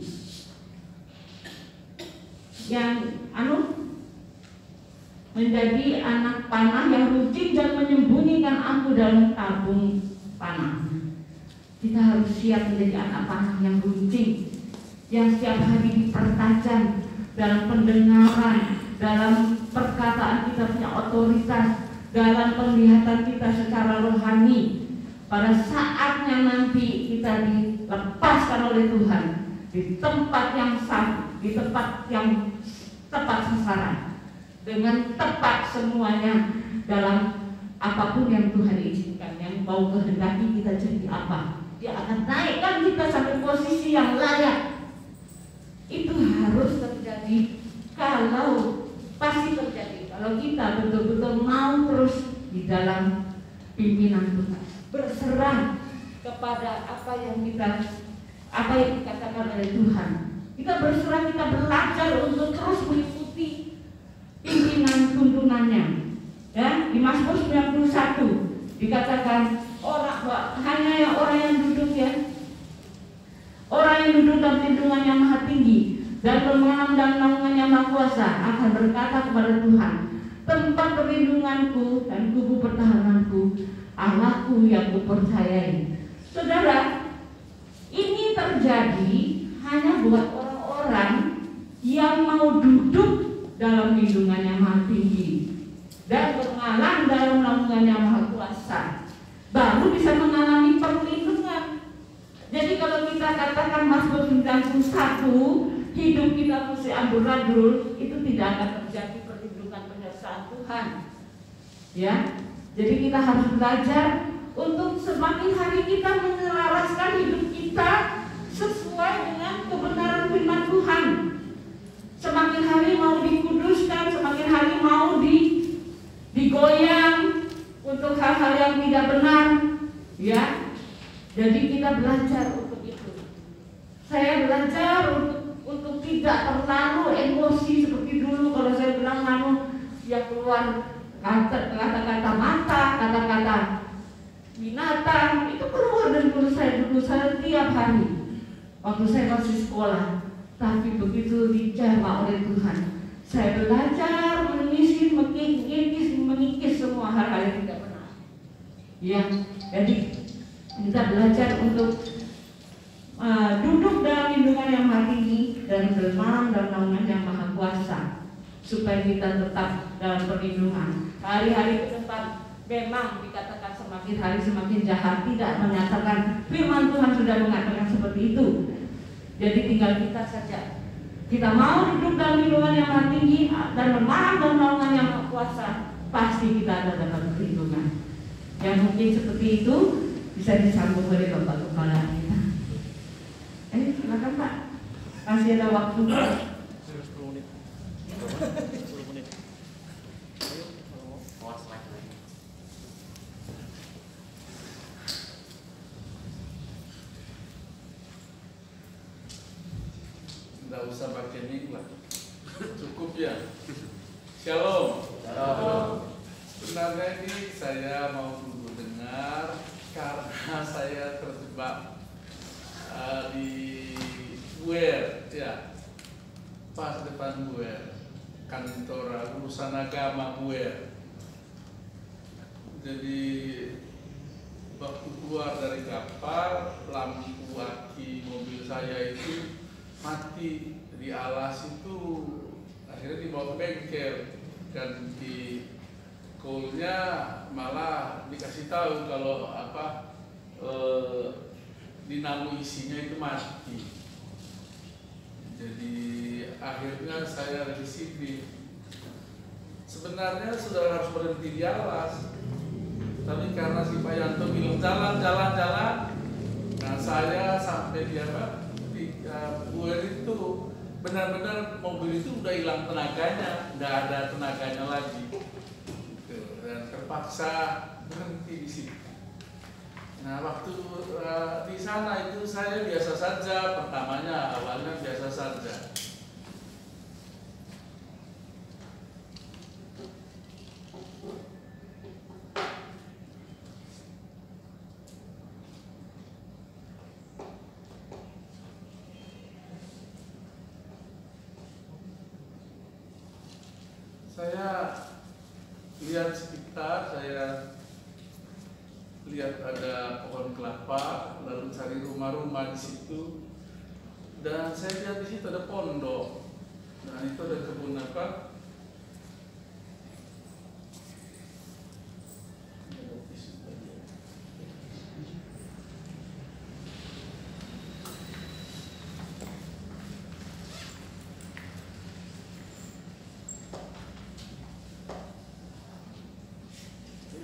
Menjadi anak panah yang runcing dan menyembunyikan aku dalam tabung panah. Kita harus siap menjadi anak panah yang runcing, yang setiap hari dipertajam dalam pendengaran, dalam perkataan kita punya otoritas, dalam penglihatan kita secara rohani. Pada saatnya nanti kita dilepaskan oleh Tuhan di tempat yang sah, di tempat yang tepat sasaran, dengan tepat semuanya dalam apapun yang Tuhan izinkan, yang mau kehendaki kita jadi apa. Dia akan naikkan kita sampai posisi yang layak. Itu harus terjadi, pasti terjadi kalau kita betul-betul mau terus di dalam pimpinan Tuhan, berserah kepada apa yang dikatakan oleh Tuhan. Kita berserah, kita belajar untuk terus mengikuti pimpinan tuntunannya. Ya, di Mazmur 91 dikatakan hanya orang yang duduk dalam lindungan yang maha tinggi dan bermenam dalam naungan yang maha kuasa akan berkata kepada Tuhan, tempat perlindunganku dan kubu pertahananku, Allahku yang kupercayai. Saudara, ini terjadi hanya buat orang-orang yang mau duduk dalam lindungan yang maha tinggi dan bermalam dalam naungan yang maha kuasa, baru bisa mengalami perlindungan. Jadi kalau kita katakan Mazmur 91, hidup kita mesti amburadul, itu tidak akan terjadi perlindungan penyertaan Tuhan. Ya, jadi kita harus belajar untuk semakin hari kita menyelaraskan hidup kita sesuai dengan kebenaran firman Tuhan. Semakin hari mau dikuduskan, semakin hari mau digoyang untuk hal-hal yang tidak benar. Ya, jadi kita belajar untuk itu. Saya belajar untuk tidak terlalu emosi seperti dulu. Kalau saya bilang ya keluar kata-kata mata, kata-kata binatang, itu keluar dari mulut saya dulu setiap hari waktu saya masih sekolah. Tapi begitu dijawab oleh Tuhan, saya belajar mengikis semua hal-hal yang tidak benar. Ya, jadi kita belajar untuk duduk dalam lindungan yang maha tinggi dan bermalam dalam naungan yang maha kuasa, supaya kita tetap dalam perlindungan. Hari-hari ke depan memang dikatakan semakin hari semakin jahat, tidak menyatakan firman Tuhan sudah mengatakan seperti itu. Jadi tinggal kita saja. Kita mau duduk dalam lindungan yang maha tinggi dan bermalam dalam naungan yang maha kuasa, pasti kita ada dapat perlindungan. Yang mungkin seperti itu bisa disambung oleh Bapak Kepala kita. Silakan Pak, masih ada waktu Pak. 10 menit. Nggak usah pakai mic lah, cukup ya. Shalom. Shalom. Sebenarnya ini saya mau dulu dengar karena saya terjebak di Buer, ya, pas depan Buer, kantor urusan agama Buer. Jadi waktu keluar dari kapal, lampu aki mobil saya itu mati di alas itu, akhirnya dibawa ke bengkel dan di call-nya malah dikasih tahu kalau dinamo isinya itu mati. Jadi akhirnya saya ada di sini. Sebenarnya sudah harus berhenti di alas, tapi karena si Pak Yanto bilang jalan, nah saya sampai di Buer itu benar-benar mobil itu udah hilang tenaganya, nggak ada tenaganya lagi, dan terpaksa berhenti di sini. Nah waktu di sana itu saya biasa saja, awalnya biasa saja. Saya lihat sekitar, saya lihat ada pohon kelapa, lalu cari rumah-rumah di situ, dan saya lihat di situ ada pondok. Nah itu ada kebun apa?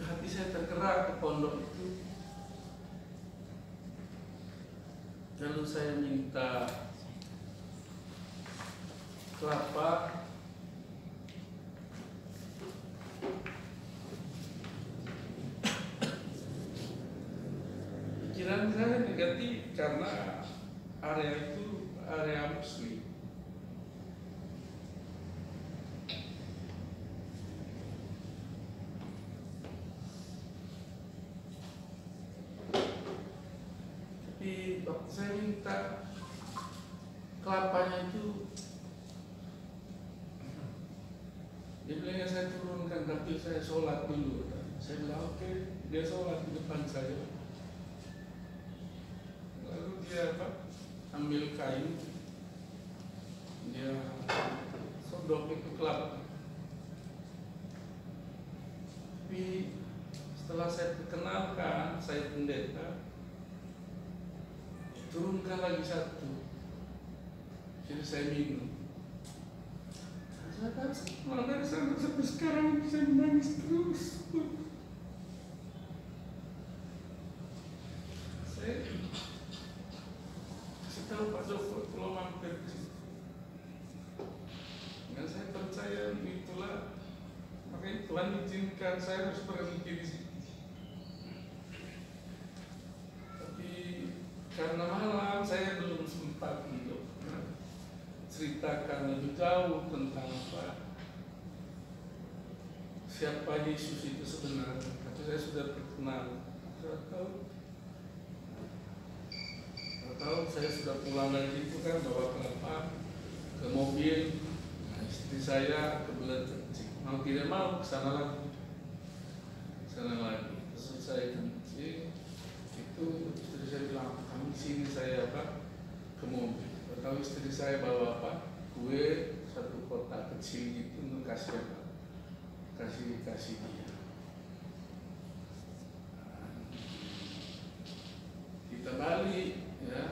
Hati saya tergerak ke pondok itu. Lalu saya minta kelapa. Pikiran saya negatif karena area itu area muslim. Waktu saya minta kelapanya itu, dia bilangnya saya turunkan, tapi saya sholat dulu. Saya bilang oke, dia sholat di depan saya. Lalu dia ambil kayu, dia sodok itu kelapa. Tapi setelah saya perkenalkan, saya pendeta, turunkan lagi satu, jadi saya minum. Saya malah dari sana sampai sekarang bisa menangis terus. Saya kasih tahu Pak Joko kalau mampir ke situ. Dan saya percaya itulah, makanya Tuhan izinkan saya harus berhenti di situ. Karena malam saya belum sempat untuk ceritakan lebih jauh tentang siapa Yesus itu sebenarnya. Tapi saya sudah berkenal. Saya tahu saya sudah pulang dari situ kan, bawa kelapa ke mobil. Nah, istri saya kebetulan kencing, mau tidak mau kesana lagi. Terus saya kencing. Itu istri saya bilang, kamu sini, saya ke mobil. Tahu istri saya bawa kue satu kotak kecil gitu untuk kasih dia. Kita balik ya,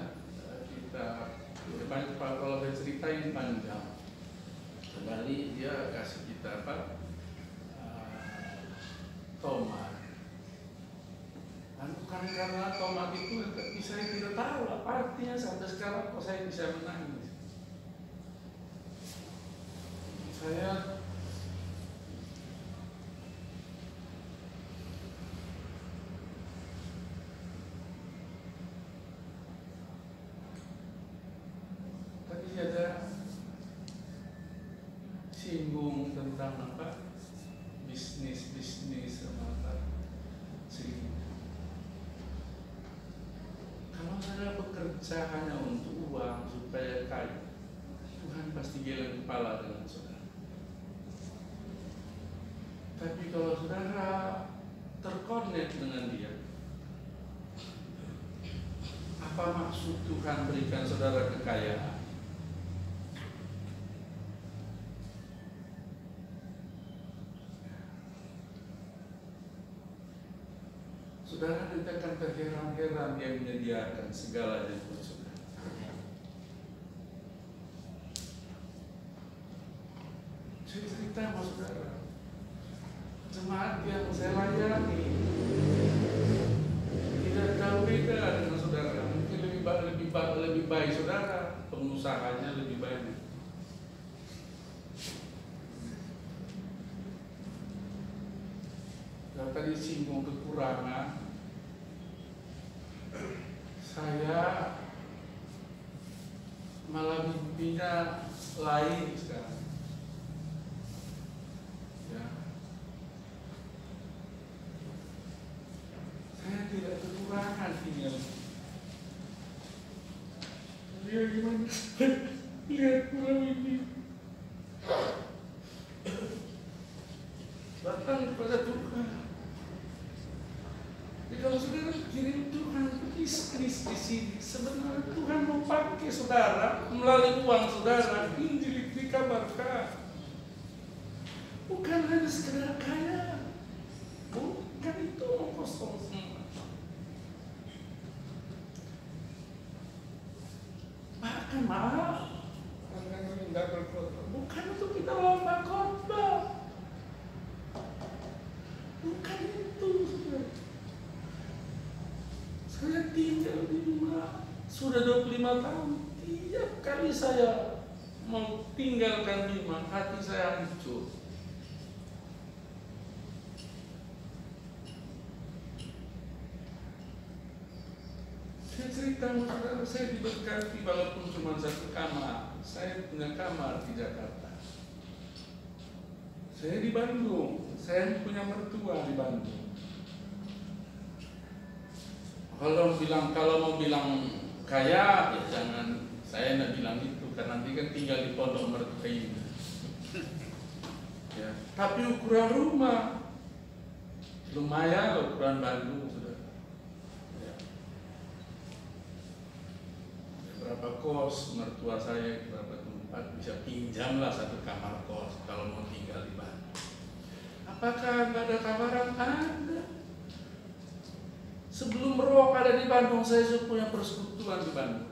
kalau saya ceritain panjang. Kembali dia kasih kita karena tomat itu, tapi saya tidak tahu apa artinya sampai sekarang kok saya bisa menangis. Saya tadi ada singgung tentang apa? Bisnis sama sih. Kalau saya bekerja hanya untuk uang supaya kaya, Tuhan pasti geleng kepala dengan saudara. Tapi kalau saudara terkonek dengan dia, apa maksud Tuhan berikan saudara kekayaan? Saudara nanti akan terheran-heran dia menyediakan segalanya buat saudara. Saya cerita sama saudara, jemaat yang saya layani tidak jauh beda dengan saudara. Mungkin lebih baik saudara, pengusahanya lebih banyak. Nah, tadi singgung kekurangan. Saya malah mimpinya lain sekarang. Ya. Saya tidak kekurangan tinggal. Lihat gimana? Lihat pulau ini. Datang kepada Tuhan. Jadi kalau saudara kirim Tuhan bisnis di sini, sebenarnya Tuhan mau pakai saudara melalui uang saudara, Injil dikabarkan. Bukan hanya sekedar kaya, bukan itu kosong semua. Bahkan maaf, orang-orang yang berkhotbah, bukan untuk kita lomba khotbah, bukan itu. Saya tinggal di rumah sudah 25 tahun. Tiap kali saya mau tinggalkan rumah, hati saya hancur. Saya cerita saudara, saya diberkati walaupun cuma satu kamar. Saya punya kamar di Jakarta. Saya di Bandung. Saya punya mertua di Bandung. Kalau mau bilang kaya, ya jangan, saya tidak bilang itu, karena nanti kan tinggal di pondok mertua ini. Ya. Tapi ukuran rumah lumayan, ukuran Bandung sudah. Ya. Berapa kos mertua saya, berapa tempat bisa pinjamlah satu kamar kos kalau mau tinggal di Bandung. Apakah nggak ada tawaran? Ada. Sebelum roh ada di Bandung, saya punya persekutuan di Bandung.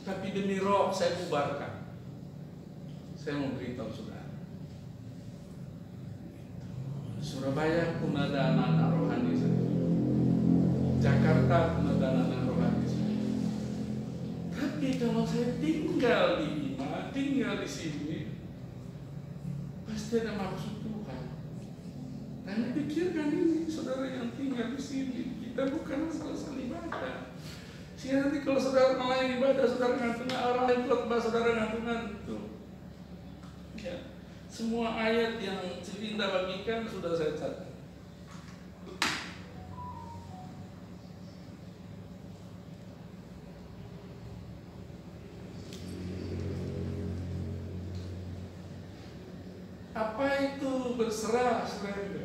Tapi demi roh saya bubarkan. Saya mau beritahu saudara. Surabaya pun ada anak-anak rohani saya. Jakarta pun ada anak-anak rohani saya. Tapi kalau saya tinggal di Bima, tinggal di sini, pasti ada maksud Tuhan. Dan pikirkan ini, saudara yang tinggal di sini, kita bukan asal-asal ibadah. Sehingga nanti kalau saudara melayani ibadah, saudara ngantung-ngantung, orang lain khotbah, saudara ngantung-ngantung. Ya, semua ayat yang Cilinda bagikan sudah saya catat. Apa itu berserah, saudara?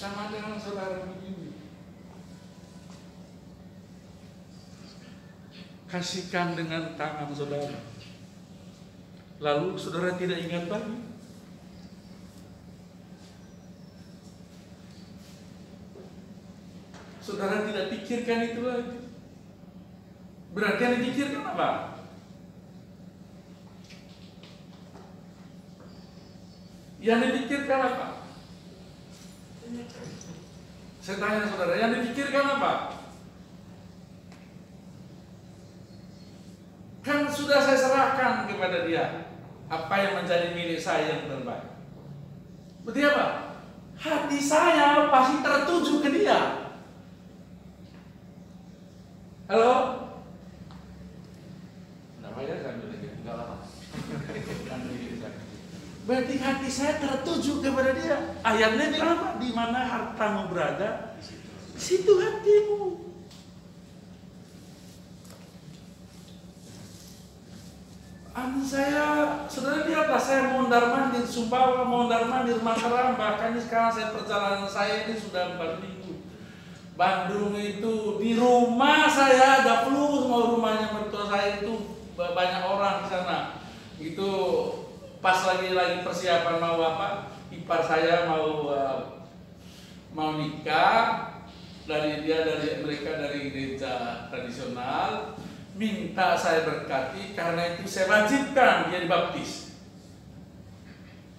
Sama dengan saudara begini. Kasihkan dengan tangan saudara. Lalu saudara tidak ingat lagi. Saudara tidak pikirkan itu lagi. Berarti yang dipikirkan apa? Yang dipikirkan apa? Saya tanya saudara, yang dipikirkan apa? Kan sudah saya serahkan kepada dia apa yang menjadi milik saya yang terbaik. Berarti apa? Hati saya pasti tertuju ke dia. Halo? Namanya sambil lagi, enggak lama. Berarti hati saya tertuju kepada dia. Ayatnya bilang apa? Di mana hartamu berada, di situ hatimu. Saya, saudara lihatlah, saya mondar-mandir Sumbawa, mondar-mandir Mataram, bahkan sekarang saya perjalanan saya ini sudah 4 minggu. Bandung itu di rumah saya ada flu, mau rumahnya mertua saya itu banyak orang di sana. Itu pas lagi persiapan mau apa? Ipar saya mau nikah, mereka dari gereja tradisional. Minta saya berkati, karena itu saya wajibkan dia dibaptis.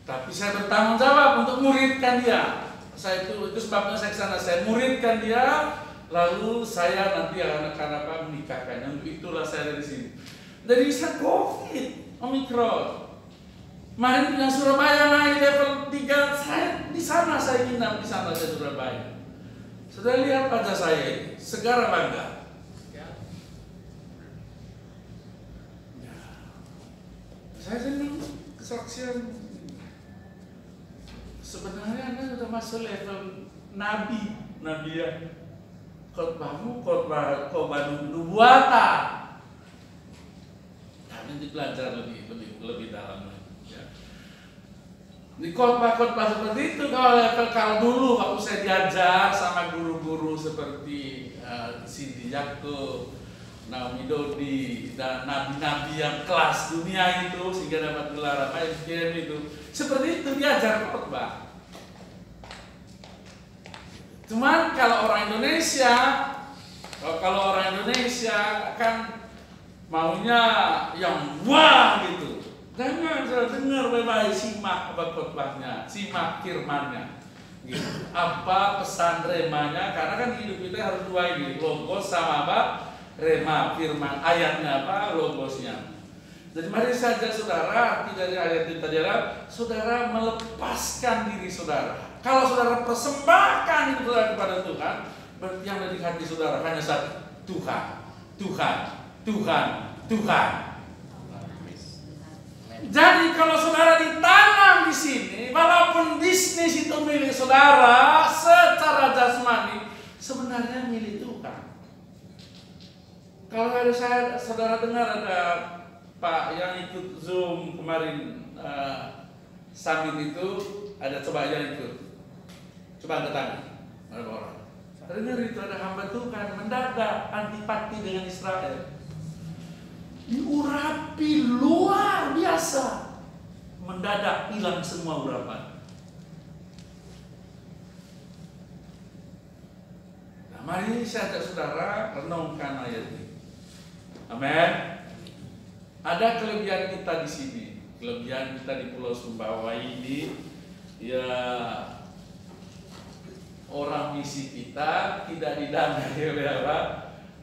Tapi saya bertanggung jawab untuk muridkan dia. Itu sebabnya saya ke sana, saya muridkan dia, lalu saya nanti akan menikahkannya. Untuk itulah saya ada di sini. Dari saat COVID, Omikron. Kemarin yang Surabaya naik level 3, saya di sana, saya nginap di sana saya Surabaya. Sudah lihat wajah saya, segera bangga. Saya senang kesaksian. Sebenarnya Anda sudah masuk level nabi ya. Khotbahmu khotbah nubuatan. Nanti belajar lebih dalam lagi. Ya. Di khotbah seperti itu, kalau dulu waktu saya diajar sama guru-guru seperti Cindy Jacob, Naomi Dodi, dan nabi-nabi yang kelas dunia itu, sehingga dapat gelar apa yang itu, seperti itu diajar khotbah. Cuman kalau orang Indonesia kan maunya yang wah gitu. Jangan saya dengar baik-baik, simak apa khotbahnya, simak firmannya. Gitu. Apa pesan remanya? Karena kan hidup kita harus dua ini, logos sama apa? Rema, firman, ayatnya apa? Logosnya. Jadi mari saja saudara, arti dari ayat itu tadi adalah saudara melepaskan diri saudara. Kalau saudara persembahkan itu saudara kepada Tuhan, berarti yang ada di hati saudara hanya satu, Tuhan, Tuhan, Tuhan, Tuhan. Jadi kalau saudara ditanam di sini, walaupun bisnis itu milik saudara, secara jasmani sebenarnya milik Tuhan. Kalau ada saudara dengar ada Pak yang ikut Zoom kemarin summit itu, ada coba yang ikut, coba angkat tangan, ada orang. Dengar itu ada hamba Tuhan mendadak antipati dengan Israel, diurapi luar biasa, mendadak hilang semua urapan. Nah, mari saya ajak saudara renungkan ayat ini. Amin. Ada kelebihan kita di sini, kelebihan kita di Pulau Sumbawa ini, ya orang misi kita tidak didanai oleh apa?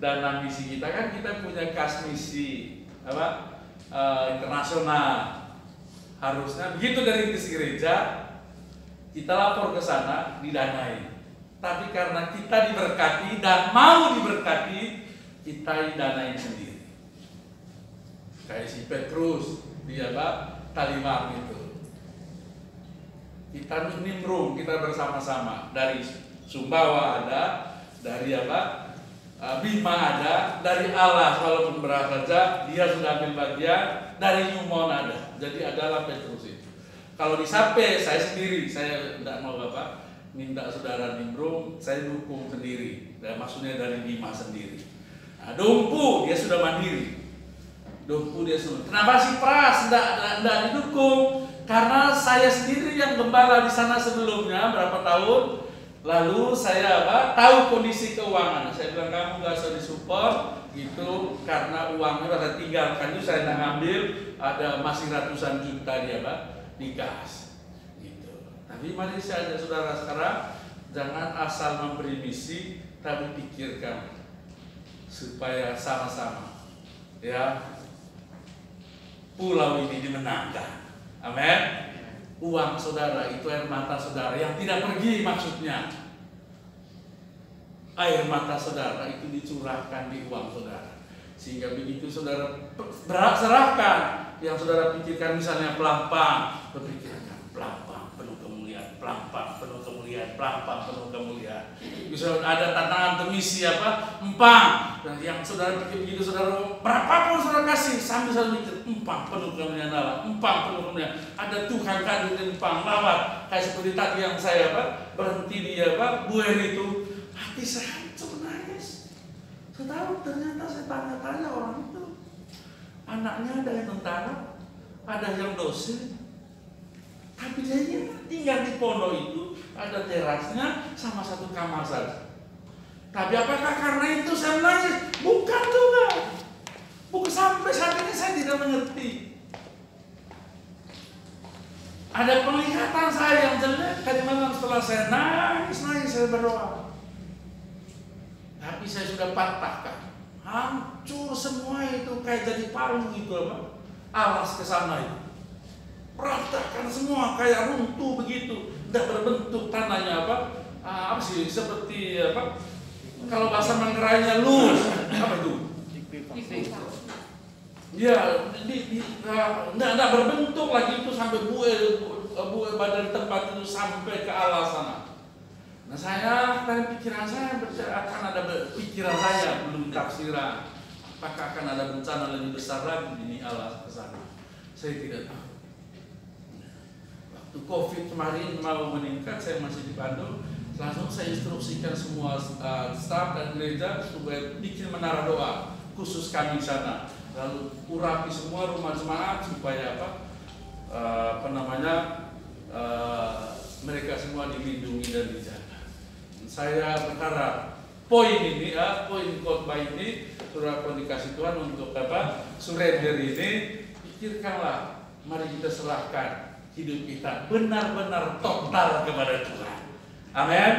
Dana misi kita kan kita punya kas misi apa? Internasional. Harusnya begitu dari gereja kita lapor ke sana didanai. Tapi karena kita diberkati dan mau diberkati, kita danain sendiri. Kayak si Petrus, dia Talimar itu. Kita nimbrung, kita bersama-sama. Dari Sumbawa ada, dari Bima ada, dari Alas walaupun berasal saja, dia sudah ambil bagian, dari Nyumon ada. Jadi adalah Petrus itu. Kalau di Sape, saya sendiri, saya tidak mau minta saudara nimbrung, saya dukung sendiri. Dan maksudnya dari Bima sendiri. Nah, Dompu dia sudah mandiri. Dompu dia sudah. Kenapa si Pras tidak didukung? Karena saya sendiri yang gembala di sana sebelumnya berapa tahun. Lalu saya tahu kondisi keuangan. Saya bilang kamu nggak usah disupport gitu karena uangnya saya tinggalkan itu saya tidak ngambil. Ada masih ratusan juta dia di kas. Gitu. Tapi mari saya ajak saudara sekarang Jangan asal memberi misi, tapi pikirkan supaya sama-sama ya pulau ini dimenangkan. Amin. Uang saudara itu air mata saudara yang tidak pergi, maksudnya air mata saudara itu dicurahkan di uang saudara, sehingga begitu saudara serahkan yang saudara pikirkan, misalnya pelampang, berpikirkan pelampang penuh kemuliaan, pelampang penuh kemuliaan, pelampang penuh kemuliaan. Bisa ada tantangan misi empang, dan yang saudara pikir begitu, saudara berapapun saudara kasih, sambil saudara mikir empang penuh kemuliaan Allah, empang penuh kemuliaan. Ada Tuhan hadir di empang lawat, kayak seperti tadi yang saya berhenti di buer itu, hati saya hancur nangis. Saya tahu ternyata saya tanya-tanya orang itu, anaknya ada yang tentara, ada yang dosen, tapi dia tinggal di pondok itu, ada terasnya sama satu kamar saja. Tapi apakah karena itu saya menangis? Bukan juga. Bukan, sampai saat ini saya tidak mengerti. Ada penglihatan saya yang jelek tadi malam, setelah saya nangis saya berdoa. Tapi saya sudah patahkan, hancur semua itu, kayak jadi palu itu alas ke sana itu. Ratakan semua kayak runtuh begitu, tidak berbentuk tanahnya apa sih, seperti kalau bahasa Manggarainya lus, apa itu? Ya, tidak berbentuk lagi itu, sampai buah badan tempat itu sampai ke alas sana. Nah, saya dari pikiran saya akan ada pikiran saya belum tafsiran, apakah akan ada bencana lebih besar lagi di alas ke sana? Saya tidak tahu. Waktu COVID kemarin mau meningkat, saya masih di Bandung, langsung saya instruksikan semua staf dan gereja supaya bikin menara doa khusus kami di sana. Lalu urapi semua rumah jemaat supaya mereka semua dilindungi dan dijaga. Saya berharap poin ini, poin khotbah ini, surah dikasih Tuhan untuk surrender ini, pikirkanlah, mari kita serahkan hidup kita benar-benar total kepada Tuhan. Amin.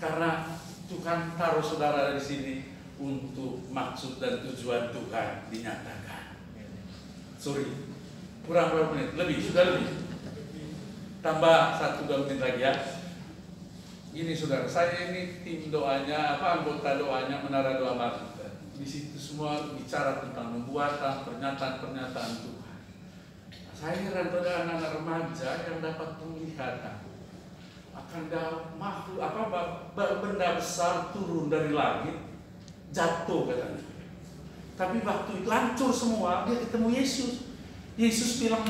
Karena Tuhan taruh saudara di sini untuk maksud dan tujuan Tuhan dinyatakan. Sorry, kurang berapa menit? Sudah lebih. Tambah 1-2 menit lagi ya. Ini saudara, saya ini tim doanya, anggota doanya Menara Doa Bangkit. Di situ semua bicara tentang pembuatan pernyataan-pernyataan Tuhan. Saya heran pada anak-anak remaja yang dapat penglihatan akan makhluk benda besar turun dari langit, jatuh katanya. Tapi waktu itu hancur semua, dia ketemu Yesus. Yesus bilang,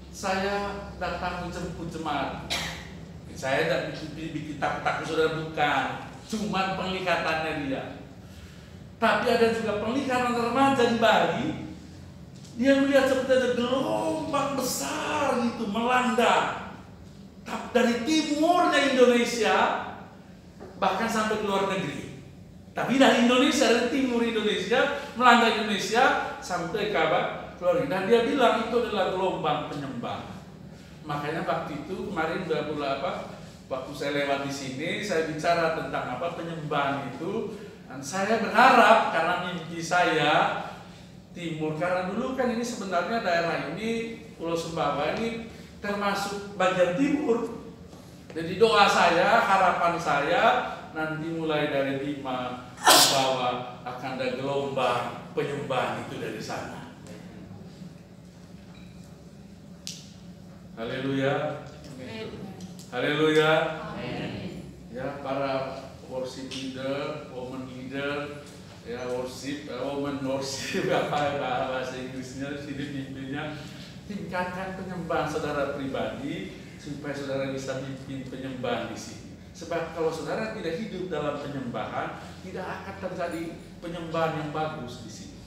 saya datang menjemput jemaat. Saya tidak bikin takut saudara, bukan, cuman penglihatannya dia. Tapi ada juga penglihatan remaja di Bali. Dia melihat seperti ada gelombang besar gitu melanda dari timurnya Indonesia, bahkan sampai ke luar negeri. Tapi dari Indonesia, dari timur Indonesia melanda Indonesia sampai ke luar negeri. Dan dia bilang itu adalah gelombang penyembah. Makanya waktu itu kemarin waktu saya lewat di sini, saya bicara tentang penyembahan itu. Dan saya berharap, karena mimpi saya timur, karena dulu kan ini sebenarnya daerah ini, Pulau Sumbawa ini termasuk bagian timur. Jadi doa saya, harapan saya, nanti mulai dari Bima, Sumbawa akan ada gelombang penyembahan itu dari sana. Haleluya. Haleluya. Ya, para worship leader, woman leader, ya woman worship bahasa Inggrisnya, sini mimpinya tingkatkan penyembahan saudara pribadi supaya saudara bisa mimpin penyembahan di sini. Sebab kalau saudara tidak hidup dalam penyembahan, tidak akan terjadi penyembahan yang bagus di sini.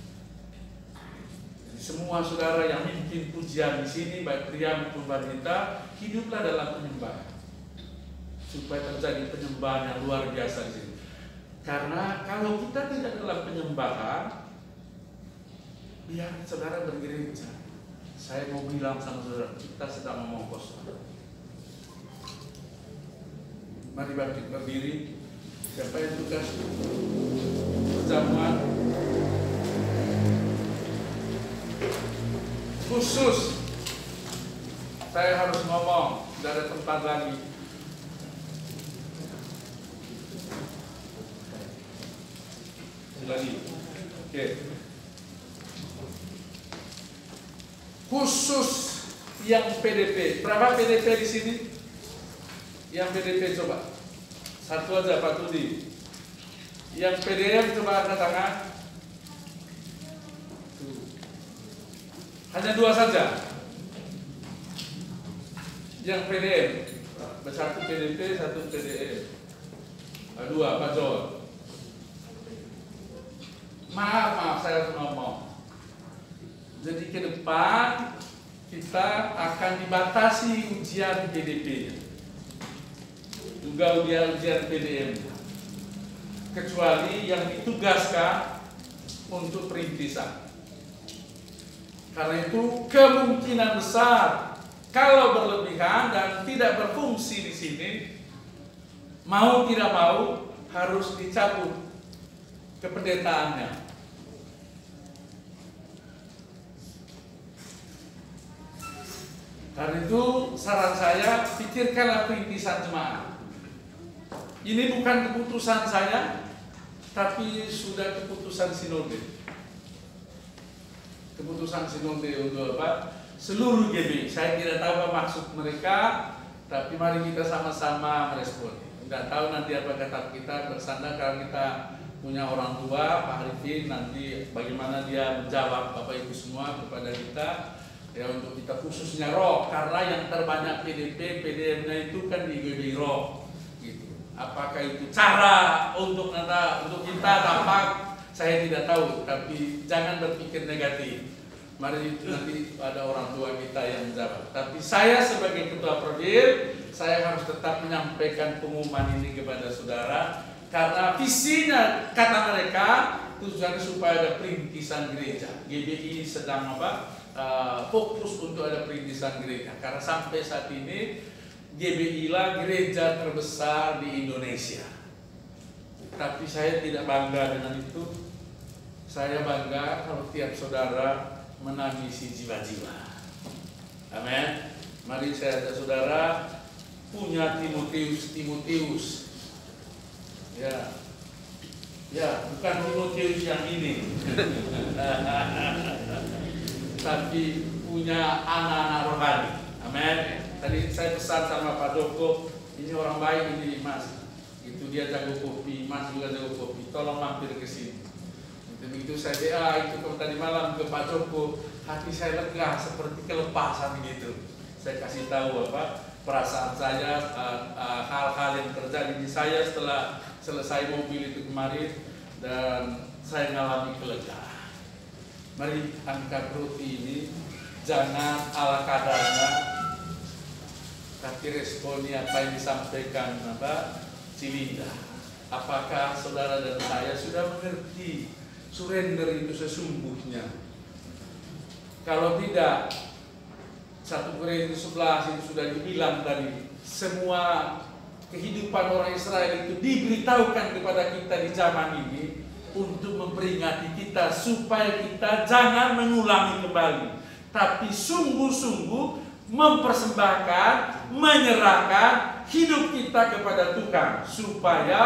Jadi semua saudara yang mimpin pujian di sini, baik pria maupun wanita, hiduplah dalam penyembahan supaya terjadi penyembahan yang luar biasa di sini. Karena kalau kita tidak dalam penyembahan, biar saudara bergereja. Saya mau bilang sama saudara, kita sedang ngomong kosong. Mari bangkit berdiri. Siapa yang tugas perjamuan khusus? Saya harus ngomong, tidak ada tempat lagi. Lagi, oke. Khusus yang PDP. Berapa PDP di sini? Yang PDP coba. Satu aja Pak Tudi. Yang PDM coba angkat tangan. Hanya 2 saja. Yang PDM. Satu PDP, satu PDM. 2 Pak John. Maaf saya harus ngomong. Jadi ke depan kita akan dibatasi ujian PDP-nya. Juga ujian PDM. Kecuali yang ditugaskan untuk perintisan. Karena itu kemungkinan besar kalau berlebihan dan tidak berfungsi di sini, mau tidak mau harus dicabut kependetaannya. Karena itu saran saya, pikirkanlah perintisan jemaat. Ini bukan keputusan saya, tapi sudah keputusan sinode. Keputusan sinode untuk apa? Seluruh GBI. Saya tidak tahu apa maksud mereka, tapi mari kita sama-sama merespon. Tidak tahu nanti apa kata kita, bersandar kalau kita punya orang tua, Pak Arifin, nanti bagaimana dia menjawab Bapak Ibu semua kepada kita. Ya, untuk kita khususnya roh, karena yang terbanyak PDP, PDM-nya itu kan di GBI roh gitu. Apakah itu cara untuk kita dapat, saya tidak tahu, tapi jangan berpikir negatif. Mari nanti ada orang tua kita yang menjawab. Tapi saya sebagai ketua Prodil, saya harus tetap menyampaikan pengumuman ini kepada saudara, karena visinya kata mereka tujuannya supaya ada perintisan gereja. GBI sedang fokus untuk ada perintisan gereja, karena sampai saat ini GBI lah gereja terbesar di Indonesia. Tapi saya tidak bangga dengan itu. Saya bangga kalau tiap saudara menangisi jiwa-jiwa. Amin. Mari saya ajak saudara punya Timotius. Ya, bukan Timotius yang ini. Tapi punya anak-anak rohani. Amin. Tadi saya pesan sama Pak Joko, ini orang baik ini Mas. Itu dia jago kopi, Mas juga jago kopi. Tolong mampir ke sini. Begitu saya itu tadi malam ke Pak Joko, hati saya lega seperti kelepasan gitu. Saya kasih tahu perasaan saya, hal-hal yang terjadi di saya setelah selesai mobil itu kemarin, dan saya mengalami kelegaan. Mari angkat roti ini, jangan ala kadarnya, tapi responi apa yang disampaikan Cilinda. Apakah saudara dan saya sudah mengerti surrender itu sesungguhnya? Kalau tidak, 1 Korintus 11 itu sudah dibilang tadi, semua kehidupan orang Israel itu diberitahukan kepada kita di zaman ini untuk memperingati kita supaya kita jangan mengulangi kembali, tapi sungguh-sungguh mempersembahkan, menyerahkan hidup kita kepada Tuhan, supaya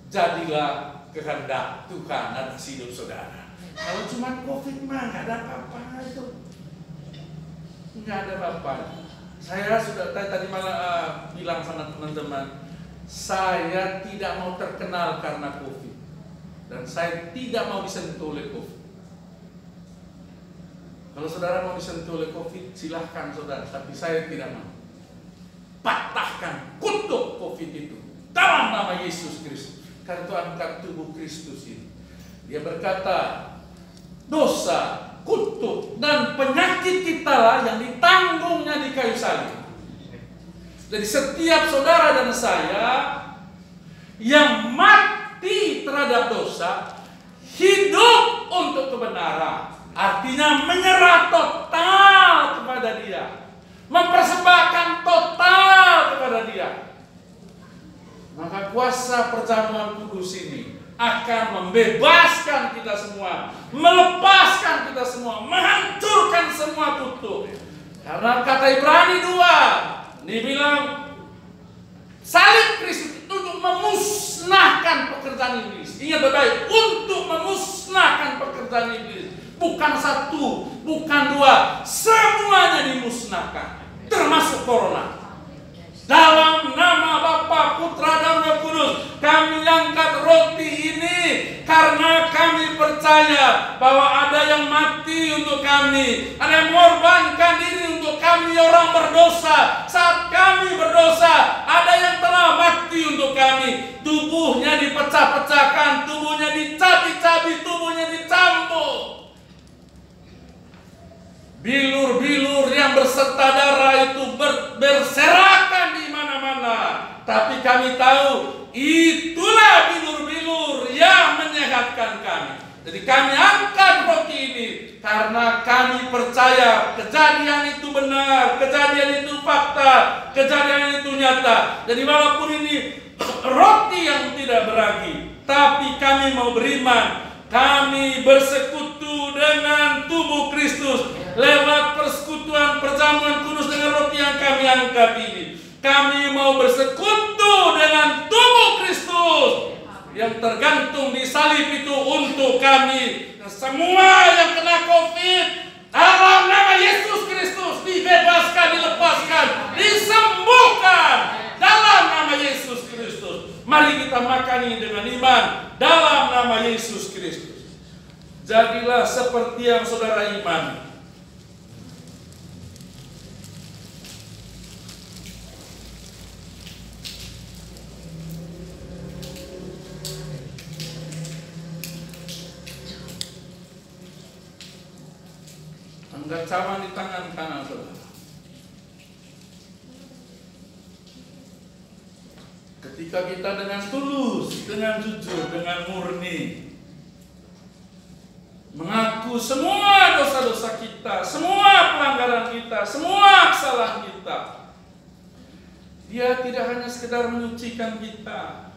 jadilah kehendak Tuhan atas hidup saudara. Kalau cuma COVID mah nggak ada apa-apa itu, nggak ada apa-apa. Saya sudah tadi malah bilang sama teman-teman, saya tidak mau terkenal karena COVID, dan saya tidak mau disentuh oleh COVID. Kalau saudara mau disentuh oleh COVID, silahkan saudara, tapi saya tidak mau. Patahkan, kutuk COVID itu dalam nama Yesus Kristus. Karena itu angkat tubuh Kristus ini. Dia berkata, dosa, kutuk, dan penyakit kita lah yang ditanggungnya di kayu salib. Jadi setiap saudara dan saya yang mati terhadap dosa, hidup untuk kebenaran, artinya menyerah total kepada Dia, mempersembahkan total kepada Dia. Maka kuasa perjamuan kudus ini akan membebaskan kita semua, melepaskan kita semua, menghancurkan semua kutuk. Karena kata Ibrani 2, dibilang salib Kristus itu untuk memusnahkan pekerjaan iblis. Ingat baik-baik, untuk memusnahkan pekerjaan iblis. Bukan satu, bukan dua, semuanya dimusnahkan, termasuk corona. Dalam nama Bapa, Putra, dan Roh Kudus, kami angkat roti ini karena kami percaya bahwa ada yang mati untuk kami, ada yang mengorbankan diri untuk kami orang berdosa. Saat kami berdosa, ada yang telah mati untuk kami. Tubuhnya dipecah-pecahkan, tubuhnya dicabi-cabi, tubuhnya dicambuk. Bilur-bilur yang berserta darah itu berserakan di mana-mana. Tapi kami tahu itulah bilur-bilur yang menyehatkan kami. Jadi kami angkat roti ini karena kami percaya kejadian itu benar, kejadian itu fakta, kejadian itu nyata. Jadi walaupun ini roti yang tidak beragi, tapi kami mau beriman. Kami bersekutu dengan tubuh Kristus lewat persekutuan perjamuan kudus dengan roti yang kami angkat ini. Kami mau bersekutu dengan tubuh Kristus yang tergantung di salib itu untuk kami. Semua yang kena COVID dalam nama Yesus Kristus dibebaskan, dilepaskan, disembuhkan dalam nama Yesus Kristus. Mari kita makani dengan iman dalam nama Yesus Kristus. Jadilah seperti yang saudara imani. Angkat cawan di tangan kanan saudara. Ketika kita dengan tulus, dengan jujur, dengan murni mengaku semua dosa-dosa kita, semua pelanggaran kita, semua kesalahan kita, Dia tidak hanya sekedar menyucikan kita,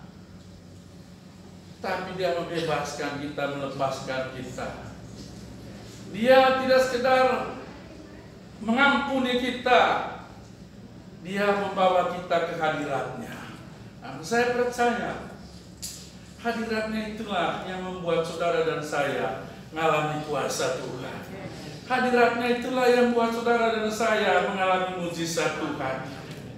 tapi Dia membebaskan kita, melepaskan kita. Dia tidak sekedar mengampuni kita, Dia membawa kita ke hadirat-Nya. Saya percaya hadirat-Nya itulah yang membuat saudara dan saya mengalami kuasa Tuhan. Hadirat-Nya itulah yang membuat saudara dan saya mengalami mujizat Tuhan.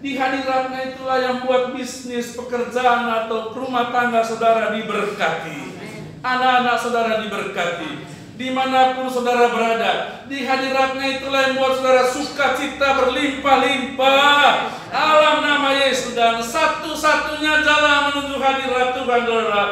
Di hadirat-Nya itulah yang membuat bisnis, pekerjaan atau rumah tangga saudara diberkati, anak-anak saudara diberkati. Dimanapun saudara berada, di hadirat-Nya itulah yang membuat saudara sukacita berlimpah-limpah dalam nama Yesus. Dan satu-satunya jalan menuju hadirat Tuhan adalah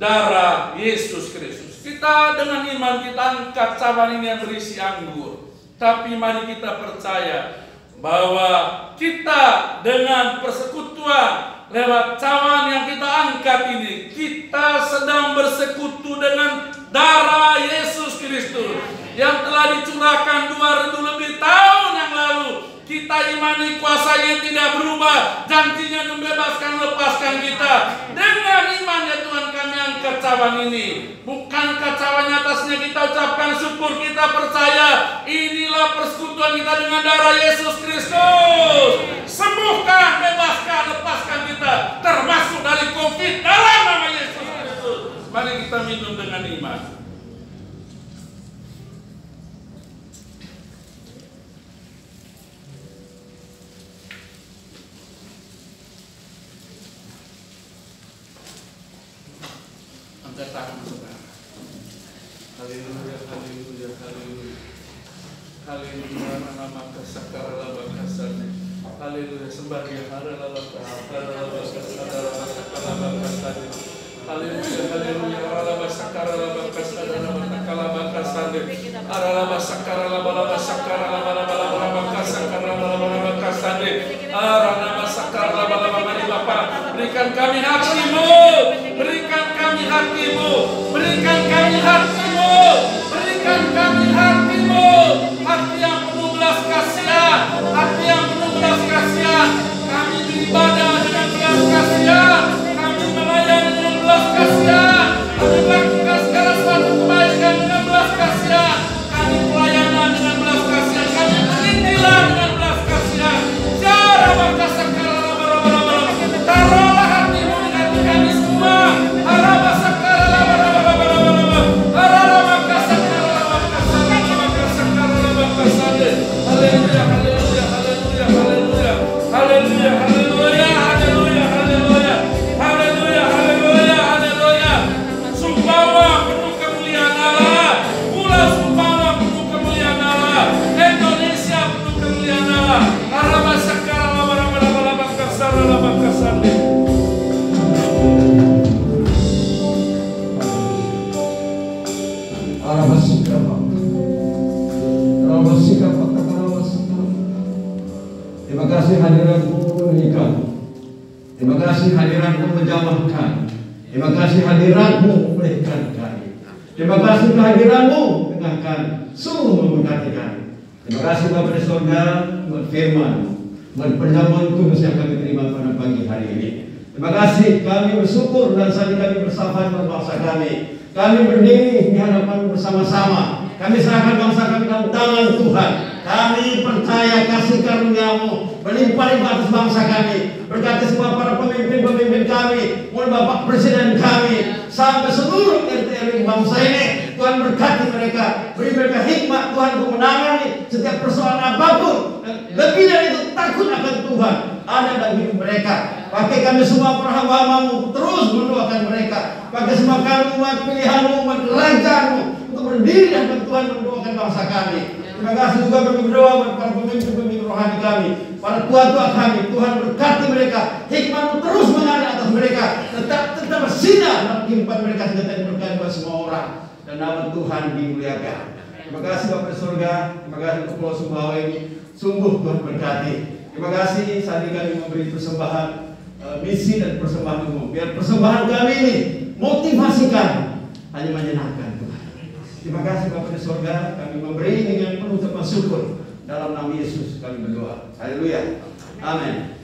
darah Yesus Kristus. Kita dengan iman kita angkat cawan ini yang berisi anggur. Tapi mari kita percaya bahwa kita dengan persekutuan lewat cawan yang kita angkat ini, kita sedang bersekutu dengan darah Yesus Kristus yang telah dicurahkan 2000 lebih tahun yang lalu. Kita imani kuasanya tidak berubah, janjinya membebaskan, lepaskan kita. Dengan iman ya Tuhan kami angkat cawan ini. Bukankah cawan atasnya kita ucapkan syukur, kita percaya inilah persekutuan kita dengan darah Yesus Kristus. Sembuhkan, bebaskan, lepaskan kita, termasuk dari COVID dalam nama Yesus Kristus. Mari kita minum dengan iman. Angkat tangan saudara. Haleluya, haleluya, haleluya. Haleluya, nama kasakara laba kasane. Haleluya, sembah Dia. Haleluya, haleluya, haleluya. Aralaba sakara laba kasada laba takalaba kasande. Aralaba sakara laba sakara laba kasakara laba kasande. Aralaba sakara laba mari Bapa, berikan kami hati-Mu, berikan kami hati-Mu, berikan kami hati-Mu, berikan kami hati-Mu, hati yang penuh belas kasihan, hati yang penuh belas kasihan. Kami beribadah dengan belas kasihan. menjamah kami. Terima kasih hadirat-Mu memulihkan kami. Terima kasih kehadiran-Mu tengah kami, sungguh memberkati kami. Terima kasih Bapa di surga buat firman-Mu, buat perjamuan kudus yang kami terima pada pagi hari ini. Terima kasih, kami bersyukur dan saat ini kami bersama berbangsa kami. Kami berdiri di hadapan bersama-sama. Kami serahkan bangsa kami dalam tangan Tuhan. Kami percaya kasih karunia-Mu berlimpah-limpah atas bangsa kami. Berkati semua para pemimpin-pemimpin kami, mulai Bapak Presiden kami, sampai seluruh RT bangsa ini. Tuhan berkati mereka, beri mereka hikmat Tuhan untuk menangani setiap persoalan apapun. Lebih dari itu, takut akan Tuhan ada dalam hidup mereka. Pakai kami semua para hamba-Mu, terus mendoakan mereka. Pakai semua kami umat pilihan-Mu, umat kerajaan-Mu, untuk berdiri di hadapan Tuhan mendoakan bangsa kami. Terima kasih juga kami berdoa buat para pemimpin-pemimpin rohani kami, para tua-tua kami. Tuhan berkati mereka, hikmat-Mu terus mengalir atas mereka, tetap bersinar dalam kehidupan mereka sehingga berkati buat semua orang. Dan nama Tuhan dimuliakan. Terima kasih Bapak di surga, terima kasih untuk Pulau Sumbawa ini. Sungguh Tuhan berkati. Terima kasih saat ini kami memberi persembahan misi dan persembahan-Mu. Biar persembahan kami ini motivasi kami hanya menyenangkan Tuhan. Terima kasih Bapak di surga, kami memberi dengan penuh ucapan syukur. Dalam nama Yesus kami berdoa. Haleluya. Amin.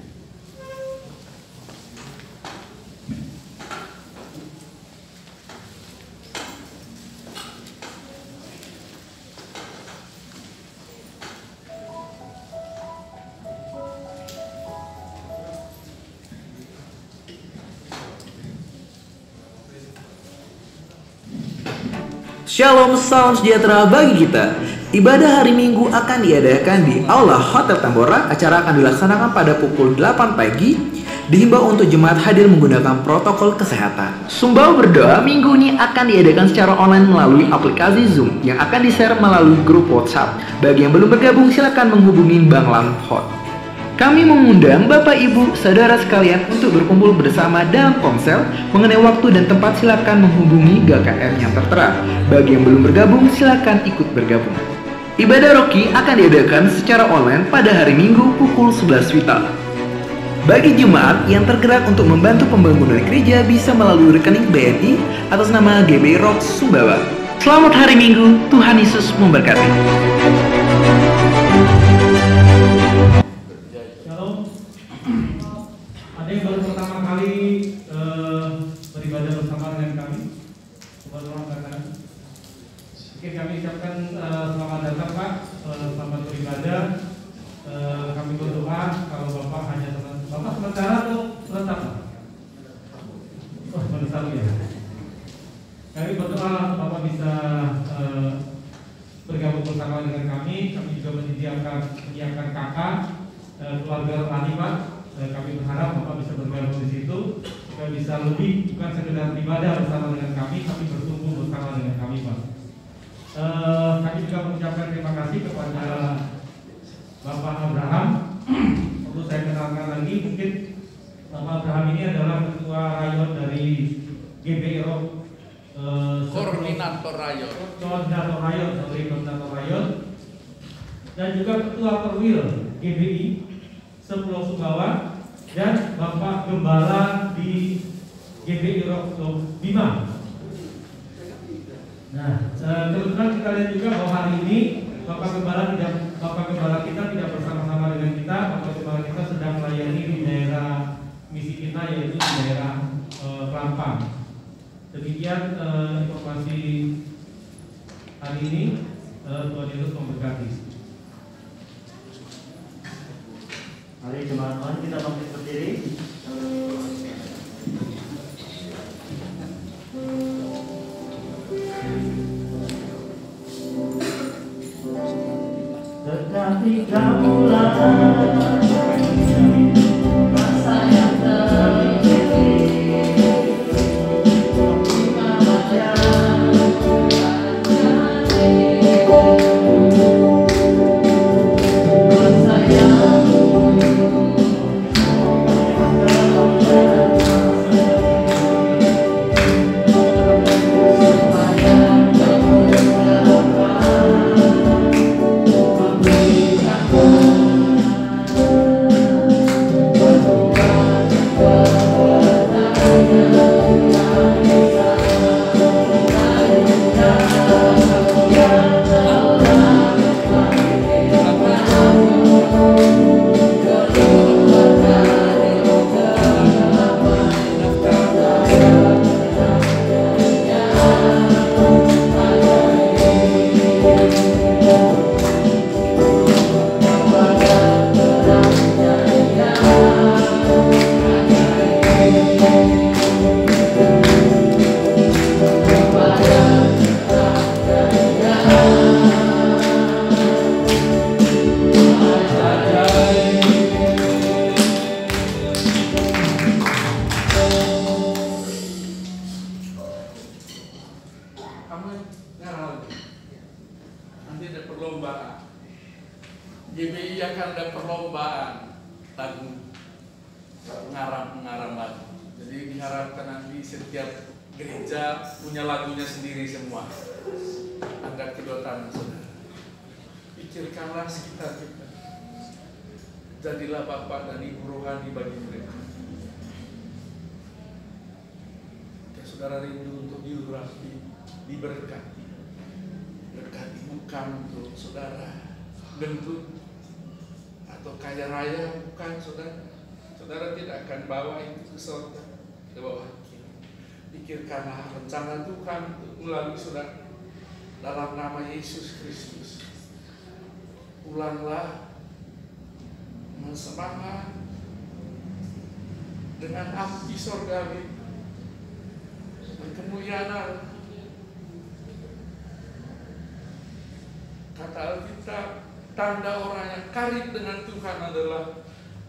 Shalom, salam sejahtera bagi kita. Ibadah hari Minggu akan diadakan di Aula Hotel Tambora. Acara akan dilaksanakan pada pukul 8 pagi. Dihimbau untuk jemaat hadir menggunakan protokol kesehatan. Sumbawa berdoa minggu ini akan diadakan secara online melalui aplikasi Zoom yang akan di-share melalui grup WhatsApp. Bagi yang belum bergabung, silakan menghubungi Bang Lamhot. Kami mengundang Bapak Ibu, Saudara sekalian untuk berkumpul bersama dalam ponsel. Mengenai waktu dan tempat silakan menghubungi GKM yang tertera. Bagi yang belum bergabung, silakan ikut bergabung. Ibadah Roki akan diadakan secara online pada hari Minggu pukul 11 WITA. Bagi jemaat yang tergerak untuk membantu pembangunan gereja bisa melalui rekening BNI atas nama GBI Rock Sumbawa. Selamat hari Minggu, Tuhan Yesus memberkati. Ada yang baru pertama kali beribadah bersama dengan kami, teman-teman rekan-rekan. Oke, kami ucapkan selamat datang Pak, selamat beribadah. Kami berdoa kalau Bapak hanya Bapak sementara atau tetap? Oh, sementara ya. Kami berdoa Bapak bisa bergabung bersama dengan kami. Kami juga menyiapkan kakak keluarga rohani Pak. Kami berharap Bapak bisa bergabung di situ supaya bisa lebih bukan sekedar ibadah bersama dengan kami, tapi bertumbuh bersama dengan kami Pak. Kami juga mengucapkan terima kasih kepada Bapak Abraham. Perlu saya kenalkan lagi, mungkin Bapak Abraham ini adalah ketua rayon dari GBI Rock, Koordinator rayon, dan juga ketua perwil GBI Pulau Sumbawa, dan Bapak Gembala di GBI Rock Bima. Nah, kebetulan kita lihat juga bahwa hari ini Bapak Gembala kita tidak bersama-sama dengan kita. Bapak Gembala kita sedang melayani di daerah misi kita, yaitu di daerah Pelampang. Demikian informasi hari ini. Tuhan Yesus memberkati. Mari jemaat Tuhan kita bangkit berdiri. Tetapi kamulah rasa yang terjadi. kamu ngarang nanti ada perlombaan. GBI akan ada perlombaan lagu pengarang lagu. Jadi diharapkan nanti setiap gereja punya lagunya sendiri semua. Ada kedotan saudara. Pikirkanlah sekitar kita. Jadilah bapak dan ibu rohani bagi mereka. Ya, saudara rindu untuk diurapi, diberkati. Berkati bukan untuk saudara gendut atau kaya raya, bukan saudara. Saudara tidak akan bawa itu ke surga, ke bawah kiri. Pikirkanlah rencana Tuhan melalui saudara dalam nama Yesus Kristus. Ulanglah semangat dengan api surgawi dan kemuliaan Allah. Kata Alkitab, tanda orang yang karib dengan Tuhan adalah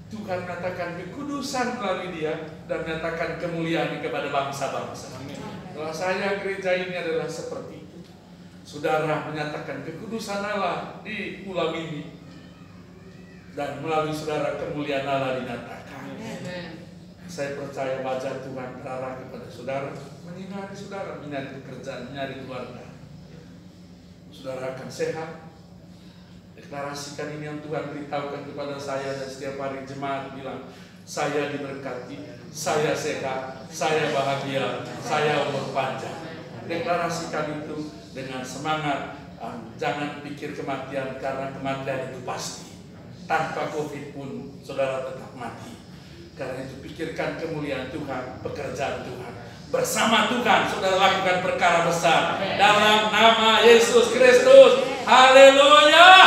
Tuhan katakan kekudusan melalui dia dan menyatakan kemuliaan kepada bangsa-bangsa. Kalau saya gereja ini adalah seperti itu. Saudara menyatakan kekudusan Allah di pulau ini dan melalui saudara kemuliaan Allah dinyatakan. Saya percaya wajah Tuhan terarah kepada saudara, menyinari saudara, menyari pekerjaan, menyari keluarga. Saudara akan sehat. Deklarasikan ini yang Tuhan beritahukan kepada saya, dan setiap hari jemaat bilang, saya diberkati, saya sehat, saya bahagia, saya umur panjang. Deklarasikan itu dengan semangat. Jangan pikir kematian, karena kematian itu pasti. Tanpa COVID pun saudara tetap mati. Karena itu pikirkan kemuliaan Tuhan, pekerjaan Tuhan. Bersama Tuhan saudara lakukan perkara besar dalam nama Yesus Kristus. Haleluya.